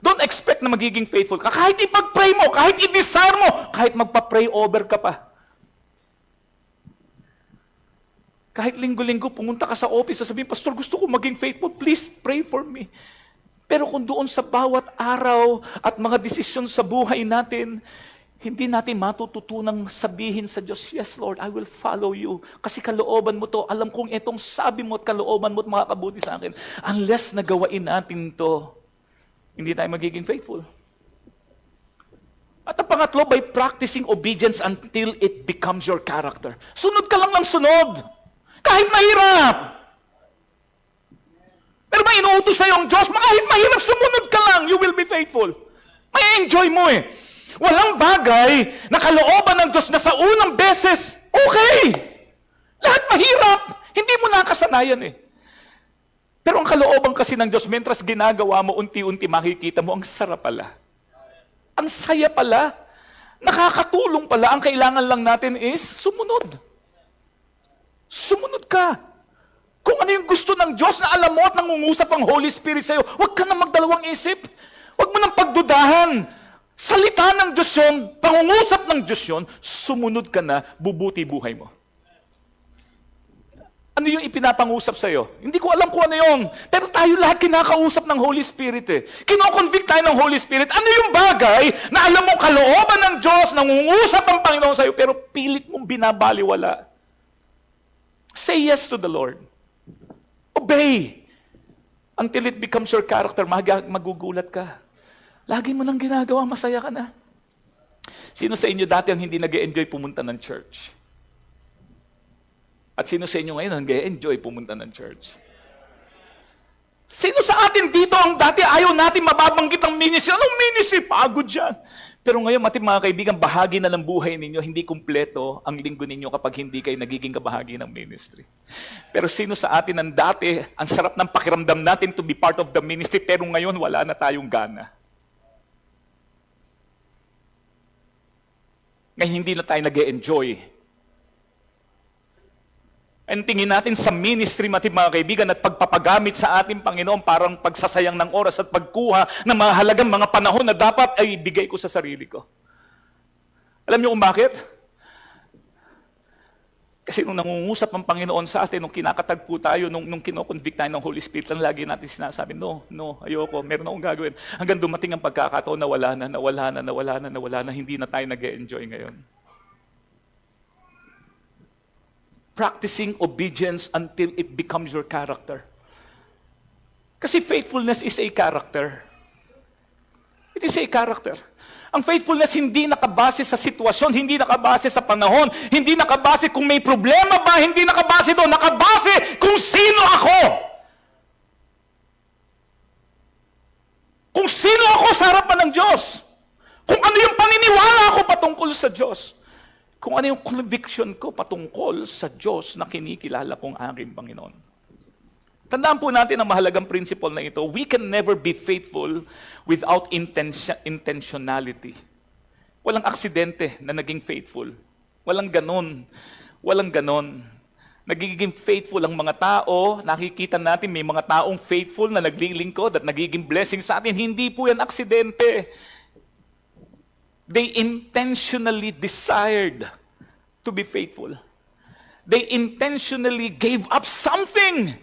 Don't expect na magiging faithful ka. Kahit ipag-pray mo, kahit i-desire mo, kahit magpa-pray over ka pa. Kahit linggo-linggo, pumunta ka sa office, sasabihin, Pastor, gusto ko maging faithful, please pray for me. Pero kung doon sa bawat araw at mga desisyon sa buhay natin, hindi natin matututunang sabihin sa Diyos, yes, Lord, I will follow you. Kasi kalooban mo to. Alam kong itong sabi mo at kalooban mo at makakabuti sa akin. Unless nagawain natin to, hindi tayo magiging faithful. At ang pangatlo, by practicing obedience until it becomes your character. Sunod ka lang ng sunod. Kahit mahirap. Pero may inuutos sa'yo ang Diyos, kahit mahirap, sumunod ka lang, you will be faithful. May enjoy mo eh. Walang bagay na kalooban ng Diyos na sa unang beses, okay. Lahat mahirap. Hindi mo nakasanayan eh. Pero ang kalooban kasi ng Diyos, mentras ginagawa mo, unti-unti makikita mo, ang sarap pala. Ang saya pala. Nakakatulong pala. Ang kailangan lang natin is sumunod. Sumunod ka. Kung ano yung gusto ng Diyos na alam mo at nangungusap ang Holy Spirit sa'yo, huwag ka na magdalawang isip. Huwag mo nang pagdudahan. Salita ng Diyos yun, pangungusap ng Diyos yun, sumunod ka na, bubuti buhay mo. Ano yung ipinapangusap sa'yo? Hindi ko alam kung ano yun. Pero tayo lahat kinakausap ng Holy Spirit eh. Kinoconvict tayo ng Holy Spirit. Ano yung bagay na alam mong kalooban ng Diyos, nangungusap ang Panginoon sa'yo, pero pilit mong binabaliwala? Say yes to the Lord. Obey. Until it becomes your character, magugulat ka. Lagi mo nang ginagawa, masaya ka na. Sino sa inyo dati ang hindi nag-e-enjoy pumunta ng church? At sino sa inyo ngayon nag-e-enjoy pumunta ng church? Sino sa atin dito ang dati ayaw natin mababanggit ang ministry? Anong ministry? Pagod yan. Pero ngayon, mga kaibigan, bahagi na ng buhay ninyo, hindi kumpleto ang linggo ninyo kapag hindi kayo nagiging kabahagi ng ministry. Pero sino sa atin ang dati, ang sarap ng pakiramdam natin to be part of the ministry, pero ngayon wala na tayong gana. Ngayon hindi na tayo nag-e-enjoy And tingin natin sa ministry, mga kaibigan, at pagpapagamit sa ating Panginoon parang pagsasayang ng oras at pagkuha ng mahalagang mga panahon na dapat ay ibigay ko sa sarili ko. Alam niyo kung bakit? Kasi nung nangungusap ang Panginoon sa atin, nung kinakatagpo tayo, nung kinoconvict tayo ng Holy Spirit, lang lagi natin sinasabi, no, ayoko, meron akong gagawin. Hanggang dumating ang pagkakataon na wala na, hindi na tayo nag-e-enjoy ngayon. Practicing obedience until it becomes your character. Kasi faithfulness is a character. It is a character. Ang faithfulness hindi nakabase sa sitwasyon, hindi nakabase sa panahon, hindi nakabase kung may problema ba, hindi nakabase doon, nakabase kung sino ako. Kung sino ako sa harapan ng Diyos. Kung ano yung paniniwala ko patungkol sa Diyos. Kung ano yung conviction ko patungkol sa Diyos na kinikilala kong aking Panginoon. Tandaan po natin ang mahalagang principle na ito. We can never be faithful without intentionality. Walang aksidente na naging faithful. Walang ganon. Walang ganon. Nagiging faithful ang mga tao. Nakikita natin may mga taong faithful na naglilingkod at nagiging blessing sa atin. Hindi po yan aksidente. They intentionally desired to be faithful. They intentionally gave up something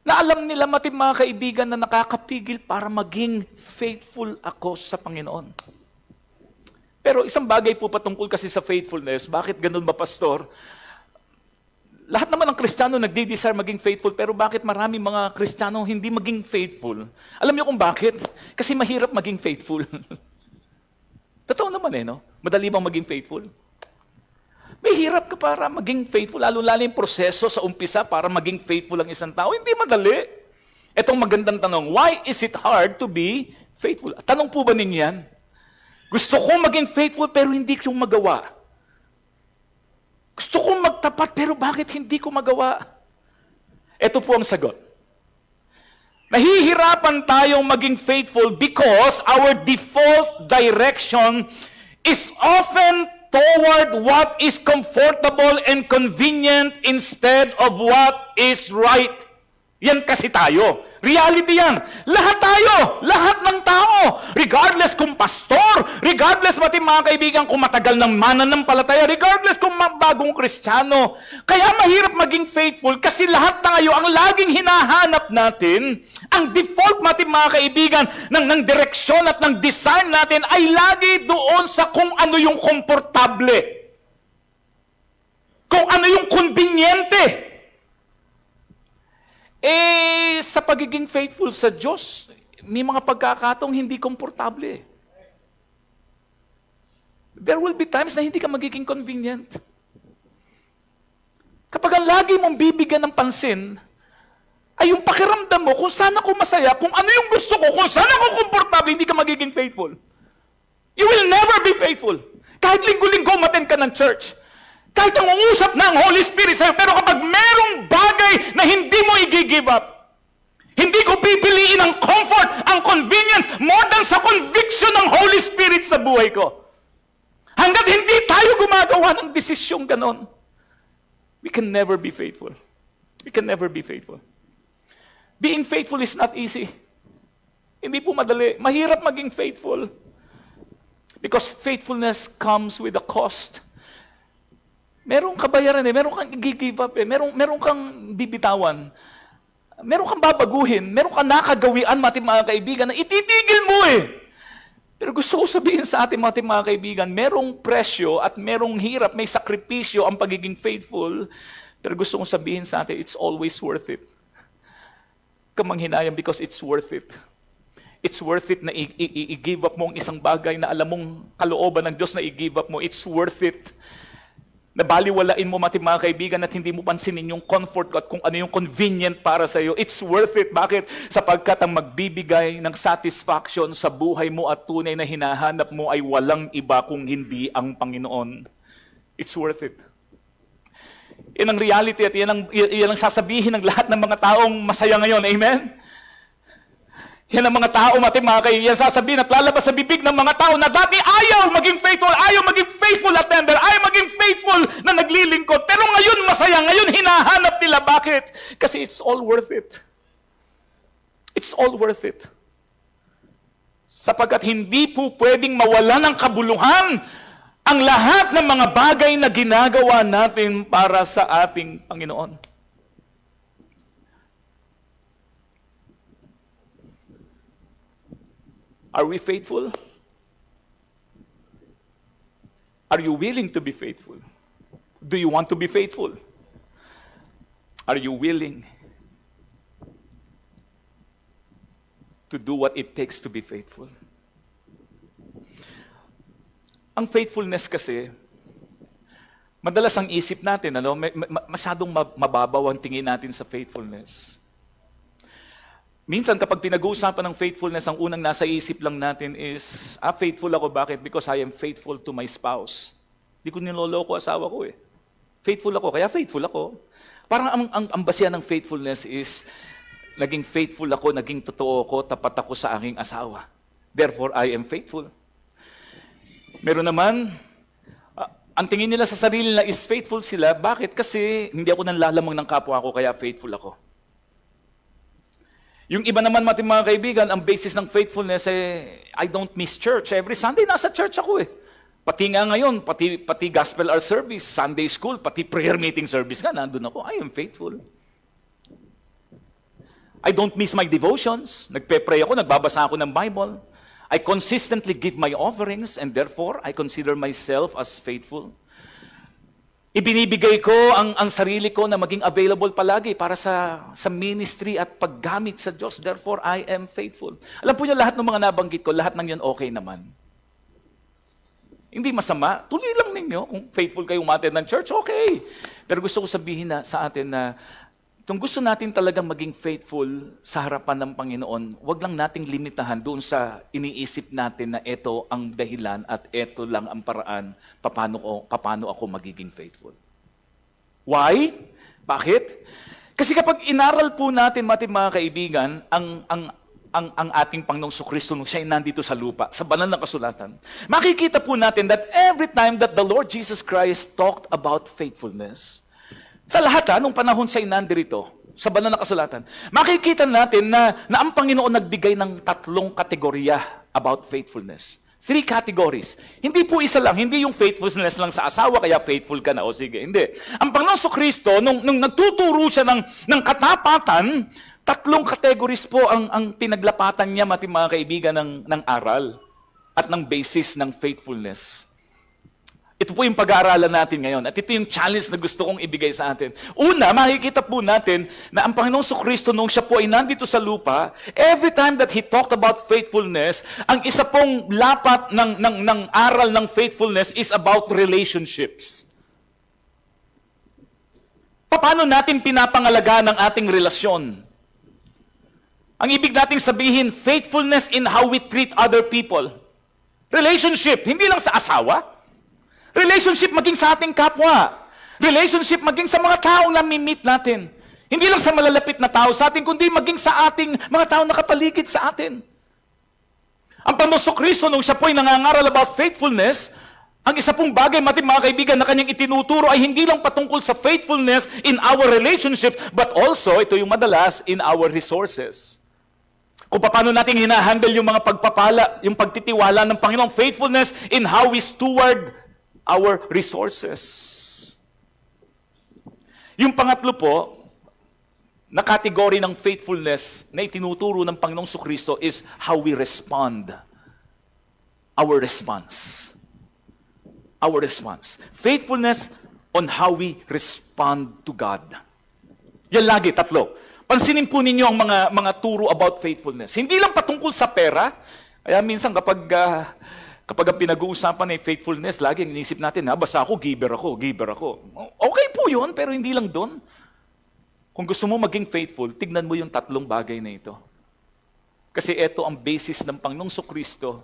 na alam nila mga kaibigan na nakakapigil para maging faithful ako sa Panginoon. Pero isang bagay po patungkol kasi sa faithfulness, bakit ganun ba, Pastor? Lahat naman ng Kristiyano nagdi-desire maging faithful, pero bakit marami mga Kristiyano hindi maging faithful? Alam niyo kung bakit? Kasi mahirap maging faithful. Totoo naman no? Madali bang maging faithful? May hirap ka para maging faithful, lalo-lalo yung proseso sa umpisa para maging faithful ang isang tao. Hindi madali. Etong magandang tanong, why is it hard to be faithful? Tanong po ba ninyo yan? Gusto kong maging faithful pero hindi ko magawa. Gusto kong magtapat pero bakit hindi ko magawa? Ito po ang sagot. Nahihirapan tayong maging faithful because our default direction is often toward what is comfortable and convenient instead of what is right. Yan kasi tayo. Reality yan. Lahat tayo. Lahat ng tao. Regardless kung pastor, regardless mga kaibigan kung matagal ng mananampalataya, regardless kung bagong Kristiyano. Kaya mahirap maging faithful kasi lahat tayo, ang laging hinahanap natin, ang default mga kaibigan ng direksyon at ng design natin ay lagi doon sa kung ano yung komportable. Kung ano yung konbinyente. Sa pagiging faithful sa Diyos, may mga pagkakataong hindi komportable. There will be times na hindi ka magiging convenient. Kapag ang lagi mong bibigyan ng pansin, ay yung pakiramdam mo kung saan ako masaya, kung ano yung gusto ko, kung saan ako komportable, hindi ka magiging faithful. You will never be faithful. Kahit linggo-linggo umattend ka ng church, kahit ang uusap na ang Holy Spirit sa'yo, pero kapag merong bagay na hindi mo i-give up, hindi ko pipiliin ang comfort, ang convenience, more than sa conviction ng Holy Spirit sa buhay ko. Hanggat hindi tayo gumagawa ng desisyong ganon, we can never be faithful. We can never be faithful. Being faithful is not easy. Hindi po madali. Mahirap maging faithful. Because faithfulness comes with a cost. Merong kabayaran merong kang i-give up merong kang bibitawan. Meron kang babaguhin, meron kang nakagawian mga kaibigan na ititigil mo Pero gusto ko sabihin sa ating mga kaibigan, merong presyo at merong hirap, may sakripisyo ang pagiging faithful. Pero gusto kong sabihin sa atin, it's always worth it. Kamanghinayang because it's worth it. It's worth it na i-give up mo ang isang bagay na alam mong kalooban ng Diyos na i-give up mo. It's worth it. Nabaliwalain mo mga kaibigan at hindi mo pansinin yung comfort ko at kung ano yung convenient para sa iyo. It's worth it. Bakit? Sapagkat ang magbibigay ng satisfaction sa buhay mo at tunay na hinahanap mo ay walang iba kung hindi ang Panginoon. It's worth it. Yan ang reality at yan ang sasabihin ng lahat ng mga taong masaya ngayon. Amen? Yan ang mga tao, mga kaibigan, sasabihin at lalabas sa bibig ng mga tao na dati ayaw maging faithful attender, ayaw maging faithful na naglilingkod. Pero ngayon, masaya saya. Ngayon, hinahanap nila. Bakit? Kasi it's all worth it. It's all worth it. Sapagkat hindi po pwedeng mawala ng kabuluhan ang lahat ng mga bagay na ginagawa natin para sa ating Panginoon. Are we faithful? Are you willing to be faithful? Do you want to be faithful? Are you willing to do what it takes to be faithful? Ang faithfulness kasi, madalas ang isip natin, masyadong mababaw ang tingin natin sa faithfulness. Minsan kapag pinag-uusapan ng faithfulness, ang unang nasa isip lang natin is, faithful ako. Bakit? Because I am faithful to my spouse. Di ko niloloko asawa ko eh. Faithful ako, kaya faithful ako. Parang ang basihan ng faithfulness is, naging faithful ako, naging totoo ako, tapat ako sa aking asawa. Therefore, I am faithful. Meron naman, ang tingin nila sa sarili nila is faithful sila. Bakit? Kasi hindi ako nanlalamang ng kapwa ko, kaya faithful ako. Yung iba naman mga kaibigan, ang basis ng faithfulness I don't miss church. Every Sunday, nasa church ako eh. Pati nga ngayon, pati gospel hour service, Sunday school, pati prayer meeting service nga, nandun ako. I am faithful. I don't miss my devotions. Nagpe-pray ako, nagbabasa ako ng Bible. I consistently give my offerings and therefore, I consider myself as faithful. Ibinibigay ko ang sarili ko na maging available palagi para sa ministry at paggamit sa Diyos. Therefore, I am faithful. Alam po niyo, lahat ng mga nabanggit ko, lahat ng yan okay naman. Hindi masama. Tuloy lang ninyo. Kung faithful kayo umattend ng church, okay. Pero gusto ko sabihin sa atin na kung gusto natin talagang maging faithful sa harapan ng Panginoon, wag lang nating limitahan doon sa iniisip natin na ito ang dahilan at ito lang ang paraan paano ako magiging faithful. Why? Bakit? Kasi kapag inaral po natin, mga kaibigan, ang ating Panginoong Kristo nung siya ay nandito sa lupa, sa banal na kasulatan, makikita po natin that every time that the Lord Jesus Christ talked about faithfulness, sa lahat nung panahon siya nandirito, sa banal na kasulatan, makikita natin na ang Panginoon nagbigay ng 3 kategorya about faithfulness. 3 categories. Hindi po isa lang, hindi yung faithfulness lang sa asawa, kaya faithful ka na, o sige, hindi. Ang Panginoon Kristo, nung nagtuturo siya ng katapatan, 3 categories po ang pinaglapatan niya, mga kaibigan, ng aral at ng basis ng faithfulness. Ito po yung pag-aaralan natin ngayon. At ito yung challenge na gusto kong ibigay sa atin. Una, makikita po natin na ang Panginoong Kristo nung siya po ay nandito sa lupa, every time that He talked about faithfulness, ang isa pong lapat ng aral ng faithfulness is about relationships. Paano natin pinapangalagaan ang ating relasyon? Ang ibig nating sabihin, faithfulness in how we treat other people. Relationship, hindi lang sa asawa. Relationship maging sa ating kapwa. Relationship maging sa mga taong nami-meet natin. Hindi lang sa malalapit na tao sa atin, kundi maging sa ating mga tao nakapaligid sa atin. Ang Panginoong Kristo, nung siya po ay nangangaral about faithfulness, ang isa pong bagay, mga kaibigan, na kanyang itinuturo ay hindi lang patungkol sa faithfulness in our relationships, but also, ito yung madalas, in our resources. Kung paano natin hinahandle yung mga pagpapala, yung pagtitiwala ng Panginoong faithfulness in how we steward our resources. Yung pangatlo po, na kategory ng faithfulness na itinuturo ng Panginoong Kristo is how we respond. Our response. Our response. Faithfulness on how we respond to God. Yan lagi, 3. Pansinin po ninyo ang mga turo about faithfulness. Hindi lang patungkol sa pera. Kaya minsan kapag ang pinag-uusapan ay faithfulness, lagi inisip natin, basta ako, giver ako. Okay po yun, pero hindi lang doon. Kung gusto mo maging faithful, tignan mo yung 3 bagay na ito. Kasi ito ang basis ng Panginoong Kristo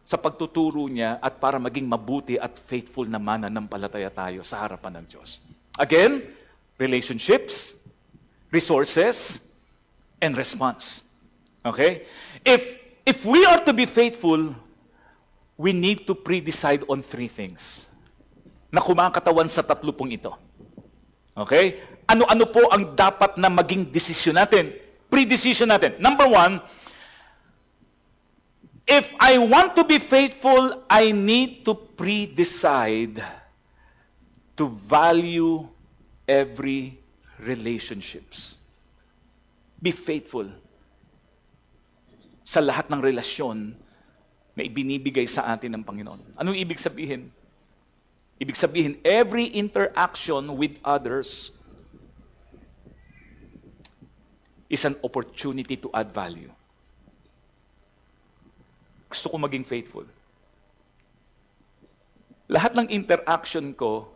sa pagtuturo niya at para maging mabuti at faithful na mananampalataya tayo sa harapan ng Diyos. Again, relationships, resources, and response. Okay? If we are to be faithful, we need to pre-decide on 3 things na kumakatawan sa 3 ito. Okay? Ano-ano po ang dapat na maging desisyon natin? Pre-decision natin. Number one, if I want to be faithful, I need to pre-decide to value every relationships. Be faithful sa lahat ng relasyon na ibinibigay sa atin ng Panginoon. Anong ibig sabihin? Ibig sabihin, every interaction with others is an opportunity to add value. Gusto ko maging faithful. Lahat ng interaction ko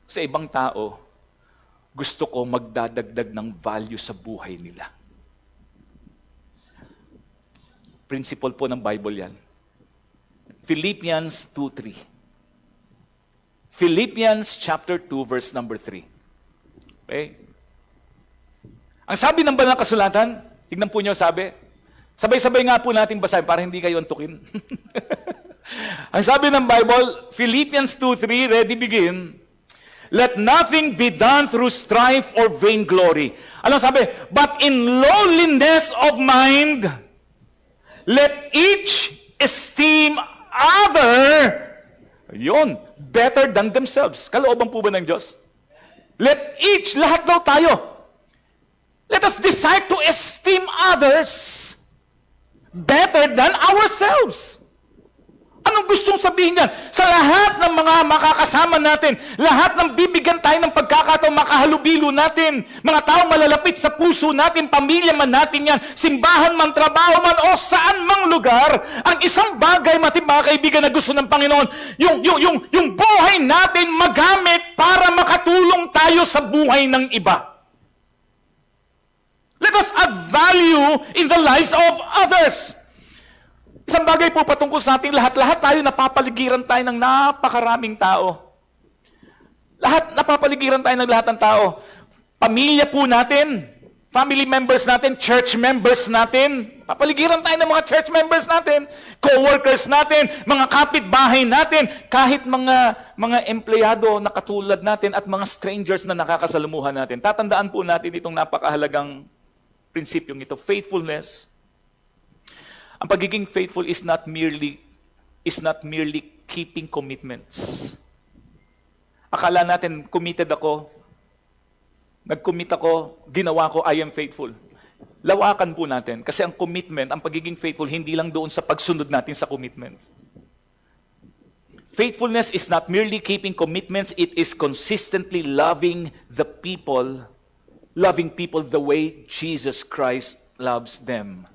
sa ibang tao, gusto ko magdadagdag ng value sa buhay nila. Principle po ng Bible yan. Philippians 2:3. Philippians chapter 2 verse number 3. Okay? Ang sabi ng banal na kasulatan, tignan po niyo sabi, sabay-sabay nga po natin basahin para hindi kayo antukin. Ang sabi ng Bible, Philippians 2:3, ready begin, let nothing be done through strife or vainglory. Ano sabi? But in lowliness of mind, let each esteem other, yun, better than themselves. Kalooban po ba ng Diyos? Let each, lahat daw tayo, let us decide to esteem others better than ourselves. Anong gustong sabihin niyan? Sa lahat ng mga makakasama natin, lahat ng bibigyan tayo ng pagkakataon, makahalubilo natin, mga tao malalapit sa puso natin, pamilya man natin yan, simbahan man, trabaho man, o saan mang lugar, ang isang bagay, mga kaibigan na gusto ng Panginoon, yung buhay natin magamit para makatulong tayo sa buhay ng iba. Let us add value in the lives of others. Isang bagay po patungkol sa ating lahat tayo napapaligiran tayo ng napakaraming tao. Napapaligiran tayo ng lahat ng tao. Pamilya po natin, family members natin, church members natin, papaligiran tayo ng mga church members natin, co-workers natin, mga kapitbahay natin, kahit mga empleyado na katulad natin at mga strangers na nakakasalumuhan natin. Tatandaan po natin itong napakahalagang prinsipyong ito, faithfulness. Ang pagiging faithful is not merely keeping commitments. Akala natin committed ako, nag-commit ako, ginawa ko, I am faithful. Lawakan po natin kasi ang commitment, ang pagiging faithful hindi lang doon sa pagsunod natin sa commitment. Faithfulness is not merely keeping commitments, it is consistently loving people the way Jesus Christ loves them.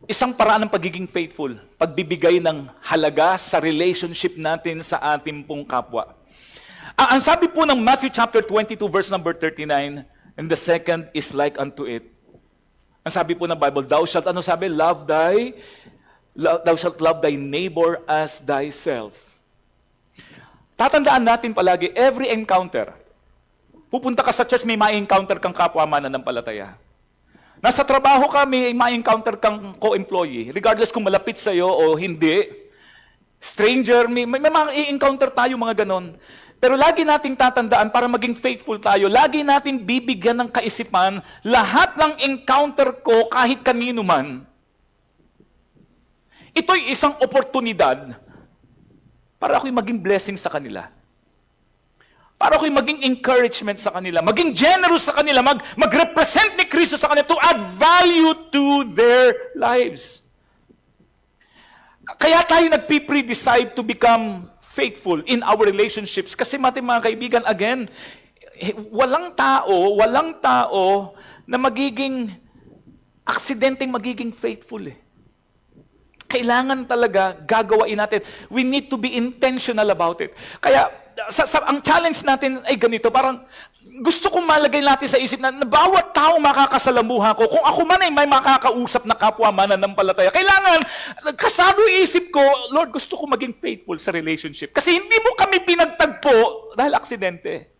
Isang paraan ng pagiging faithful, pagbibigay ng halaga sa relationship natin sa ating pong kapwa. Ang sabi po ng Matthew chapter 22 verse number 39, and the second is like unto it. Ang sabi po ng Bible, thou shalt love thy neighbor as thyself. Tatandaan natin palagi, every encounter, pupunta ka sa church, may ma-encounter kang kapwa mananampalataya. Nasa trabaho ka, may ma-encounter kang co-employee, regardless kung malapit sa'yo o hindi. Stranger, may ma-encounter tayo mga ganon. Pero lagi nating tatandaan, para maging faithful tayo, lagi nating bibigyan ng kaisipan, lahat ng encounter ko, kahit kanino man, ito'y isang oportunidad para ako'y maging blessing sa kanila. Para ako'y maging encouragement sa kanila, maging generous sa kanila, mag-represent ni Kristo sa kanila to add value to their lives. Kaya tayo nagpipre-decide to become faithful in our relationships. Kasi mga kaibigan, again, walang tao na magiging aksidenteng magiging faithful eh. Kailangan talaga gagawain natin. We need to be intentional about it. Kaya, ang challenge natin ay ganito, parang gusto kong malagay natin sa isip na bawat tao makakasalamuha ko, kung ako man ay may makakausap na kapwa mananampalataya, kailangan, kasado isip ko, Lord, gusto ko maging faithful sa relationship. Kasi hindi mo kami pinagtagpo dahil aksidente.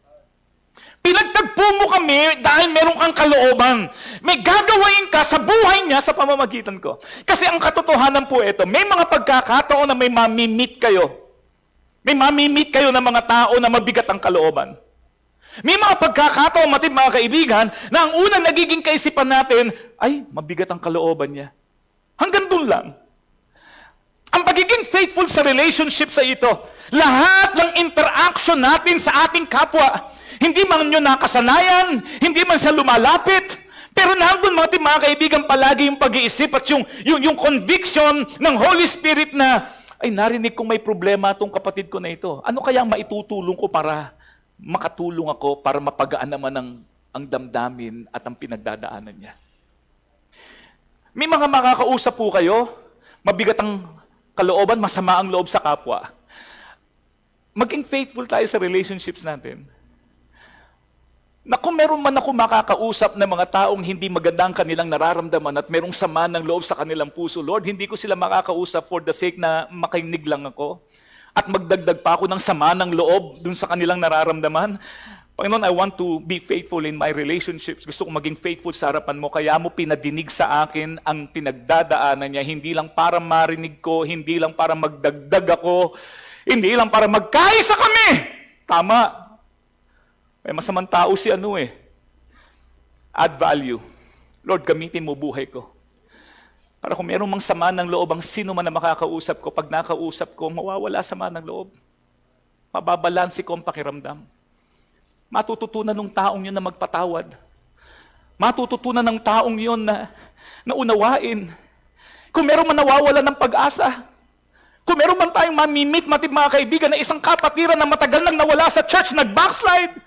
Pinagtagpo mo kami dahil meron kang kalooban. May gagawain ka sa buhay niya sa pamamagitan ko. Kasi ang katotohanan po ito, may mga pagkakataon na may mamimit kayo. May mamimit kayo ng mga tao na mabigat ang kalooban. May mga pagkakataon, mga kaibigan, na ang unang nagiging kaisipan natin, ay, mabigat ang kalooban niya. Hanggang doon lang. Ang pagiging faithful sa relationship sa ito, lahat ng interaction natin sa ating kapwa, hindi man nyo nakasanayan, hindi man siya lumalapit, pero nandun mga kaibigan palagi yung pag-iisip at yung conviction ng Holy Spirit na, ay narinig kong may problema itong kapatid ko na ito. Ano kaya maitutulong ko para makatulong ako, para mapagaan naman ang damdamin at ang pinagdadaanan niya? May mga makakausap po kayo, mabigat ang kalooban, masama ang loob sa kapwa. Maging faithful tayo sa relationships natin. Na kung meron man ako makakausap na mga taong hindi maganda ang kanilang nararamdaman at merong sama ng loob sa kanilang puso, Lord, hindi ko sila makakausap for the sake na makinig lang ako at magdagdag pa ako ng sama ng loob dun sa kanilang nararamdaman. Panginoon, I want to be faithful in my relationships. Gusto kong maging faithful sa harapan mo. Kaya mo pinadinig sa akin ang pinagdadaanan niya. Hindi lang para marinig ko, hindi lang para magdagdag ako, hindi lang para magkaisa kami. Tama. May masamang tao si add value. Lord, gamitin mo buhay ko. Para kung mayroong mang sama ng loob, ang sino man na makakausap ko, pag nakausap ko, mawawala sama ng loob. Mababalansi ko ang pakiramdam. Matututunan ng taong yun na magpatawad. Matututunan ng taong yun na unawain. Kung meron man nawawala ng pag-asa, kung meron man tayong mamimit, mga kaibigan, na isang kapatiran na matagal nang nawala sa church, nag-backslide,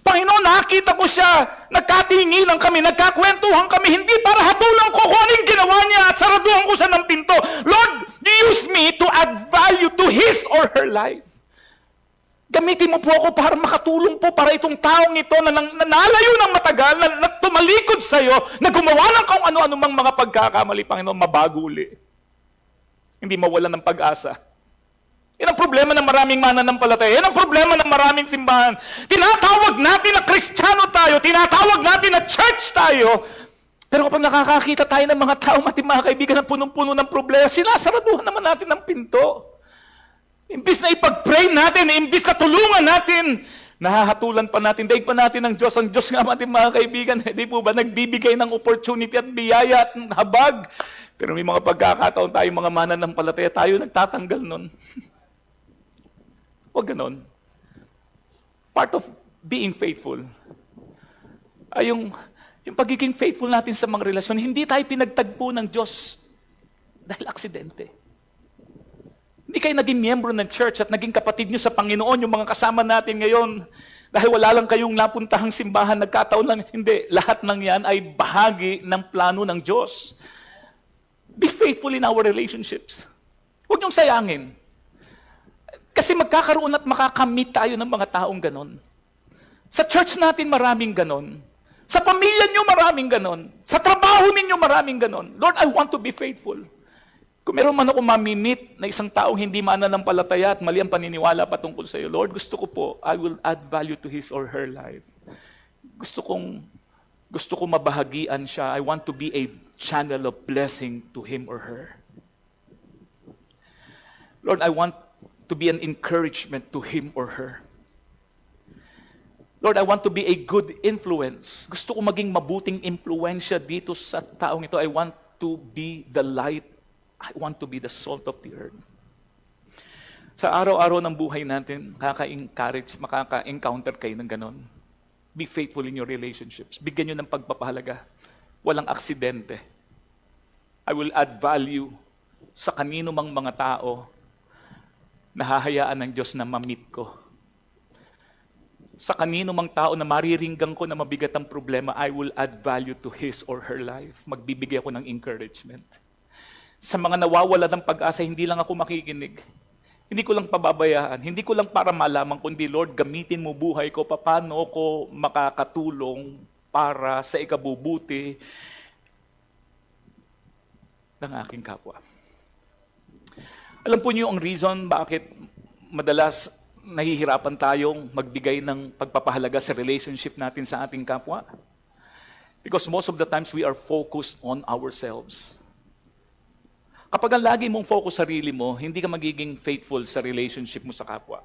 Panginoon, nakita ko siya, nagkatingilan kami, nagkakwentuhan kami, hindi para hatulan ko kung anong ginawa niya at saraduhan ko siya ng pinto. Lord, use me to add value to his or her life. Gamitin mo po ako para makatulong po para itong taong ito na nalayo ng matagal, na tumalikod sa iyo, na gumawa ng kung ano-ano mang mga pagkakamali, Panginoon, mabago uli. Hindi mawala ng pag-asa. Yan ang problema ng maraming mananampalataya. Yan ang problema ng maraming simbahan. Tinatawag natin na Kristiyano tayo, tinatawag natin na church tayo, pero kapag nakakakita tayo ng mga tao, mga kaibigan, na punong-puno ng problema, sinasaraduhan naman natin ng pinto. Imbis na ipag-pray natin, imbis na tulungan natin, nahahatulan pa natin, daig pa natin ng Diyos. Ang Diyos nga mga kaibigan, di po ba, nagbibigay ng opportunity at biyaya at habag. Pero may mga pagkakataon tayo, mga mananampalataya, tayo nagtatanggal nun. Huwag ganon. Part of being faithful ay yung pagiging faithful natin sa mga relasyon. Hindi tayo pinagtagpo ng Diyos dahil aksidente. Hindi kayo naging miyembro ng church at naging kapatid nyo sa Panginoon, yung mga kasama natin ngayon. Dahil wala lang kayong napuntahang simbahan, nagkataon lang. Hindi, lahat ng yan ay bahagi ng plano ng Diyos. Be faithful in our relationships. Huwag niyong sayangin. Kasi magkakaroon at makakamit tayo ng mga taong ganon. Sa church natin maraming ganon. Sa pamilya niyo maraming ganon. Sa trabaho ninyo maraming ganon. Lord, I want to be faithful. Kung meron man ako mamimit na isang taong hindi mananampalataya at mali ang paniniwala patungkol sa iyo, Lord, gusto ko po, I will add value to his or her life. Gusto kong mabahagian siya. I want to be a channel of blessing to him or her. Lord, I want to be an encouragement to him or her. Lord, I want to be a good influence. Gusto ko maging mabuting impluensya dito sa taong ito. I want to be the light. I want to be the salt of the earth. Sa araw-araw ng buhay natin, makaka-encounter kayo ng ganon. Be faithful in your relationships. Bigyan nyo ng pagpapahalaga. Walang aksidente. I will add value sa kanino mang mga tao na hahayaan ng Diyos na ma-meet ko. Sa kanino mang tao na mariringgan ko na mabigat ang problema, I will add value to his or her life. Magbibigay ako ng encouragement. Sa mga nawawala ng pag-asa, hindi lang ako makikinig. Hindi ko lang pababayaan. Hindi ko lang para malaman, kundi Lord, gamitin mo buhay ko. Paano ko makakatulong para sa ikabubuti ng aking kapwa. Alam po niyo ang reason bakit madalas nahihirapan tayong magbigay ng pagpapahalaga sa relationship natin sa ating kapwa? Because most of the times we are focused on ourselves. Kapag ang lagi mong focus sa sarili mo, hindi ka magiging faithful sa relationship mo sa kapwa.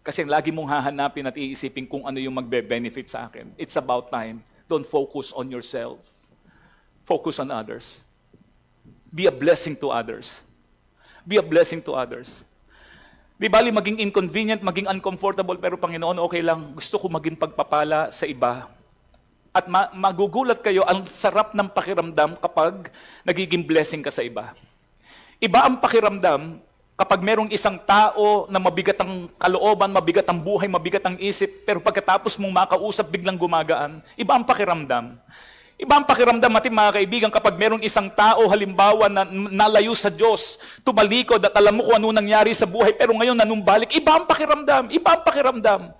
Kasi lagi mong hahanapin at iisipin kung ano yung magbe-benefit sa akin. It's about time. Don't focus on yourself. Focus on others. Be a blessing to others. Be a blessing to others. Di bali maging inconvenient, maging uncomfortable, pero Panginoon, okay lang. Gusto ko maging pagpapala sa iba. At magugulat kayo, ang sarap ng pakiramdam kapag nagiging blessing ka sa iba. Iba ang pakiramdam kapag merong isang tao na mabigat ang kalooban, mabigat ang buhay, mabigat ang isip, pero pagkatapos mong makausap, biglang gumagaan. Iba ang pakiramdam. Iba ang pakiramdam natin mga kaibigan kapag merong isang tao halimbawa na nalayo sa Diyos, tumalikod at alam mo kung ano nangyari sa buhay, pero ngayon nanumbalik. Iba ang pakiramdam. Iba ang pakiramdam.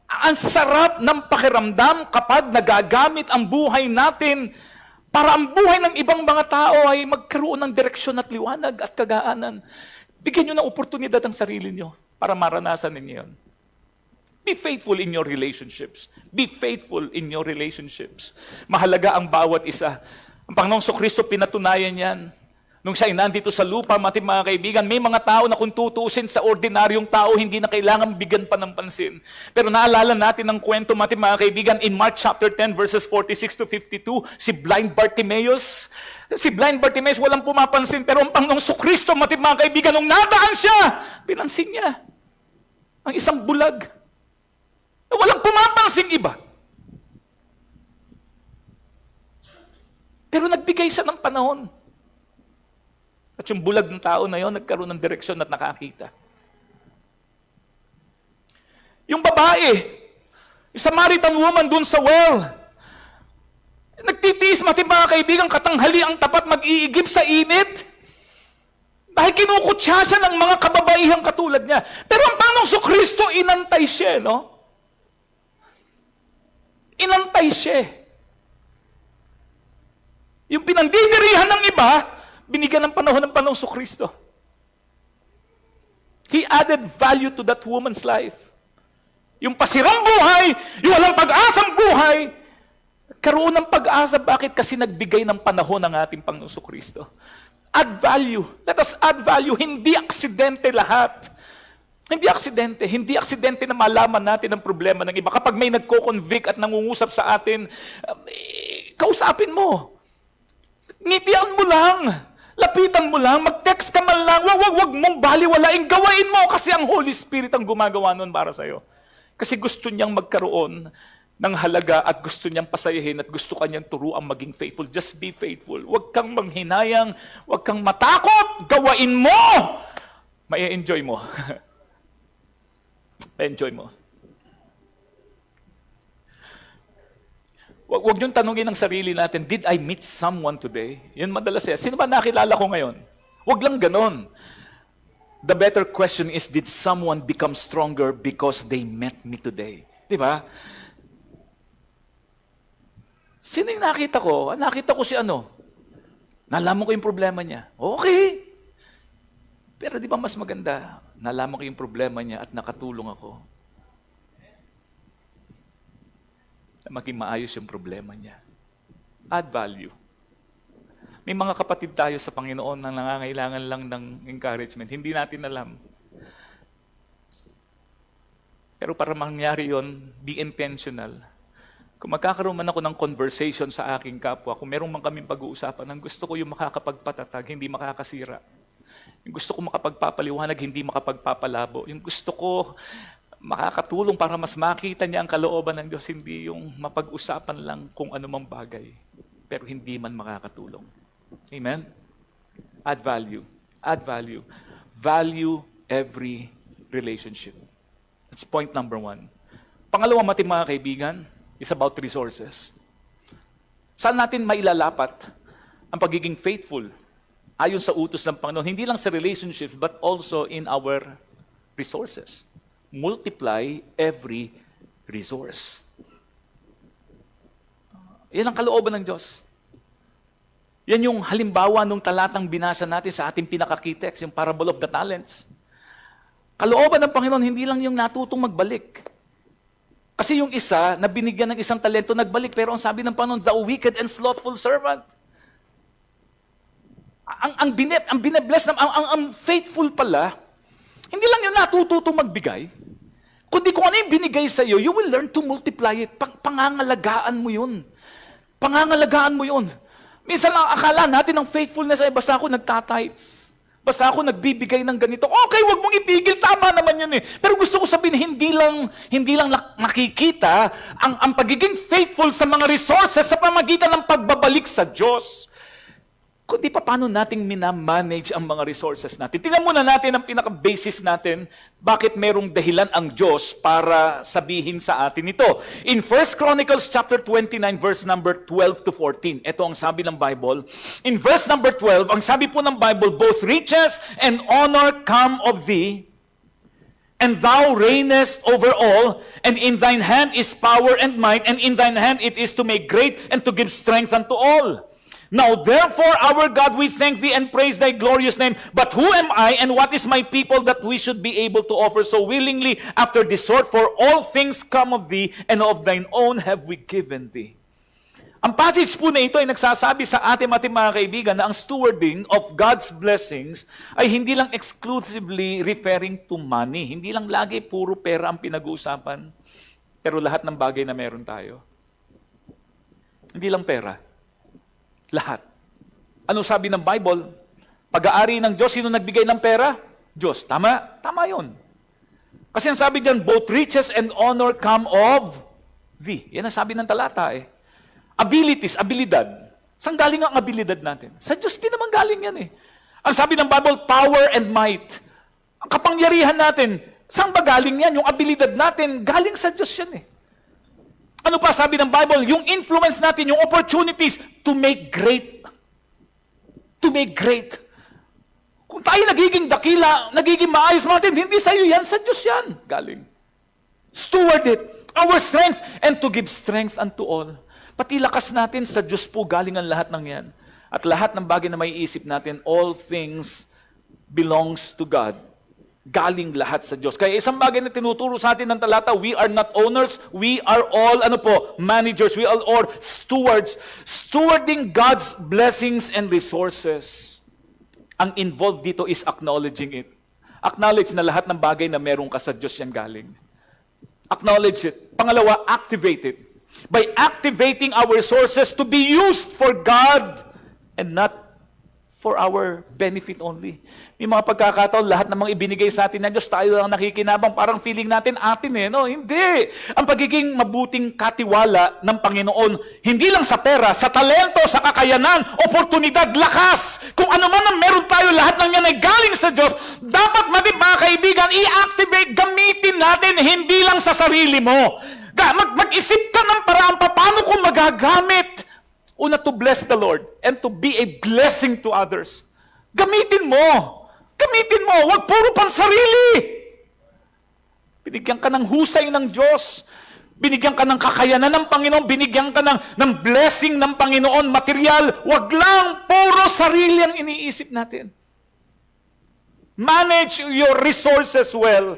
Ang sarap ng pakiramdam kapag nagagamit ang buhay natin para ang buhay ng ibang mga tao ay magkaroon ng direksyon at liwanag at kagaanan. Bigyan nyo ng oportunidad ang sarili nyo para maranasan ninyo yun. Be faithful in your relationships. Be faithful in your relationships. Mahalaga ang bawat isa. Ang Panginoong Kristo pinatunayan yan. Nung siya ay nandito sa lupa, mga kaibigan, may mga tao na kung tutusin sa ordinaryong tao, hindi na kailangan bigyan pa ng pansin. Pero naalala natin ang kwento, mga kaibigan, in Mark chapter 10, verses 46 to 52, si blind Bartimaeus. Si blind Bartimaeus walang pumapansin, pero ang Panginoong Kristo, mga kaibigan, nung nadaan siya, pinansin niya. Ang isang bulag. Walang pumapansing iba. Pero nagbigay siya ng panahon. At yung bulag ng tao na yon nagkaroon ng direksyon at nakakita. Yung babae, yung Samaritan woman dun sa well, nagtitiis mga kaibigan, katanghali ang tapat mag-iigib sa init. Dahil kinukutsa siya ng mga kababaihang katulad niya. Pero ang Panginoong Kristo, inantay siya, no? Inantay siya. Yung pinandidirihan ng iba, binigyan ng panahon ng Panginoong Kristo. He added value to that woman's life. Yung pasirang buhay, yung walang pag-asang buhay, karoon ng pag-asa. Bakit? Kasi nagbigay ng panahon ng ating Panginoong Kristo. Add value. Let us add value. Hindi aksidente lahat. Hindi aksidente. Hindi aksidente na malaman natin ang problema ng iba. Kapag may nagko-convict at nangungusap sa atin, kausapin mo. Ngitian mo lang. Lapitan mo lang, mag-text ka man lang, wag mong baliwalain, gawain mo kasi ang Holy Spirit ang gumagawa nun para sa'yo. Kasi gusto niyang magkaroon ng halaga at gusto niyang pasayahin at gusto kanyang turuan maging faithful. Just be faithful. Huwag kang manghinayang, huwag kang matakot, gawain mo! Mai-enjoy mo. Enjoy mo. Huwag niyong tanungin ang sarili natin, did I meet someone today? Yun madalas yan. Sino ba nakilala ko ngayon? Huwag lang ganon. The better question is, did someone become stronger because they met me today? Di ba? Sino yung nakita ko? Nakita ko si ano. Nalaman ko yung problema niya. Okay. Pero di ba mas maganda? Nalaman ko yung problema niya at nakatulong ako. Na maging maayos yung problema niya. Add value. May mga kapatid tayo sa Panginoon na nangangailangan lang ng encouragement. Hindi natin alam. Pero para mangyari yon, be intentional. Kung magkakaroon man ako ng conversation sa aking kapwa, kung meron man kaming pag-uusapan, ang gusto ko yung makakapagpatatag, hindi makakasira. Yung gusto ko makapagpapaliwanag, hindi makapagpapalabo. Yung gusto ko makakatulong para mas makita niya ang kalooban ng Diyos, hindi yung mapag-usapan lang kung ano mang bagay, pero hindi man makakatulong. Amen? Add value. Add value. Value every relationship. That's point number 1. Pangalawa, mga kaibigan, is about resources. Saan natin mailalapat ang pagiging faithful ayon sa utos ng Panginoon, hindi lang sa relationships, but also in our resources. Multiply every resource. Yan ang kalooban ng Diyos. Yan yung halimbawa nung talatang binasa natin sa ating pinaka-key text, yung parable of the talents. Kalooban ng Panginoon, hindi lang yung natutong magbalik. Kasi yung isa, na binigyan ng isang talento, nagbalik. Pero ang sabi ng Panginoon, the wicked and slothful servant. Ang binabless, ang faithful pala, hindi lang yung natututong magbigay, Kundi kung ano yung binigay sa iyo, you will learn to multiply it. Pangangalagaan mo yun. Pangangalagaan mo yun. Minsan lang akala natin ng faithfulness ay basta ako nagtatites. Basta ako nagbibigay ng ganito. Okay, wag mong itigil. Tama naman yun eh. Pero gusto ko sabihin, hindi lang nakikita ang pagiging faithful sa mga resources sa pamagitan ng pagbabalik sa Diyos. Kundi pa paano nating minamanage ang mga resources natin. Tingnan muna natin ang pinaka-basis natin, bakit merong dahilan ang Diyos para sabihin sa atin ito. In 1 Chronicles chapter 29, verse number 12 to 14, ito ang sabi ng Bible. In verse number 12, ang sabi po ng Bible, both riches and honor come of thee, and thou reignest over all, and in thine hand is power and might, and in thine hand it is to make great and to give strength unto all. Now therefore, our God, we thank thee and praise thy glorious name. But who am I and what is my people that we should be able to offer so willingly after this sort? For all things come of thee, and of thine own have we given thee. Ang passage po na ito ay nagsasabi sa ating mga kaibigan na ang stewarding of God's blessings ay hindi lang exclusively referring to money. Hindi lang lagi puro pera ang pinag-uusapan, pero lahat ng bagay na meron tayo. Hindi lang pera. Lahat. Ano sabi ng Bible? Pag-aari ng Diyos, sino nagbigay ng pera? Diyos. Tama? Tama yun. Kasi ang sabi diyan, both riches and honor come of thee. Yan ang sabi ng talata eh. Abilities, abilidad. Saan galing ang abilidad natin? Sa Diyos din naman galing yan eh. Ang sabi ng Bible, power and might. Ang kapangyarihan natin, saan ba galing yan? Yung abilidad natin, galing sa Diyos yan eh. Ano pa sabi ng Bible? Yung influence natin, yung opportunities to make great. To make great. Kung tayo nagiging dakila, nagiging maayos natin, hindi sa iyo yan, sa Diyos yan. Galing. Steward it. Our strength and to give strength unto all. Pati lakas natin, sa Diyos po galing ang lahat ng yan. At lahat ng bagay na may isip natin, all things belongs to God. Galing lahat sa Diyos. Kaya isang bagay na tinuturo sa atin ng talata, we are not owners, we are all, managers, we are all stewards. Stewarding God's blessings and resources. Ang involved dito is acknowledging it. Acknowledge na lahat ng bagay na meron ka sa Diyos yan galing. Acknowledge it. Pangalawa, activate it. By activating our resources to be used for God and not for our benefit only. May mga pagkakataon, lahat ng mga ibinigay sa atin ng Diyos, tayo lang nakikinabang, parang feeling natin atin eh. No, hindi. Ang pagiging mabuting katiwala ng Panginoon, hindi lang sa pera, sa talento, sa kakayanan, oportunidad, lakas. Kung ano man ang meron tayo, lahat ng yan ay galing sa Diyos. Dapat mga kaibigan, i-activate, gamitin natin, hindi lang sa sarili mo. Mag-isip ka ng paraan, paano kung magagamit. Una, to bless the Lord and to be a blessing to others. Gamitin mo. Gamitin mo. Huwag puro pansarili. Binigyan ka ng husay ng Diyos. Binigyan ka ng kakayanan ng Panginoon. Binigyan ka ng blessing ng Panginoon, material. Huwag lang puro sarili ang iniisip natin. Manage your resources well.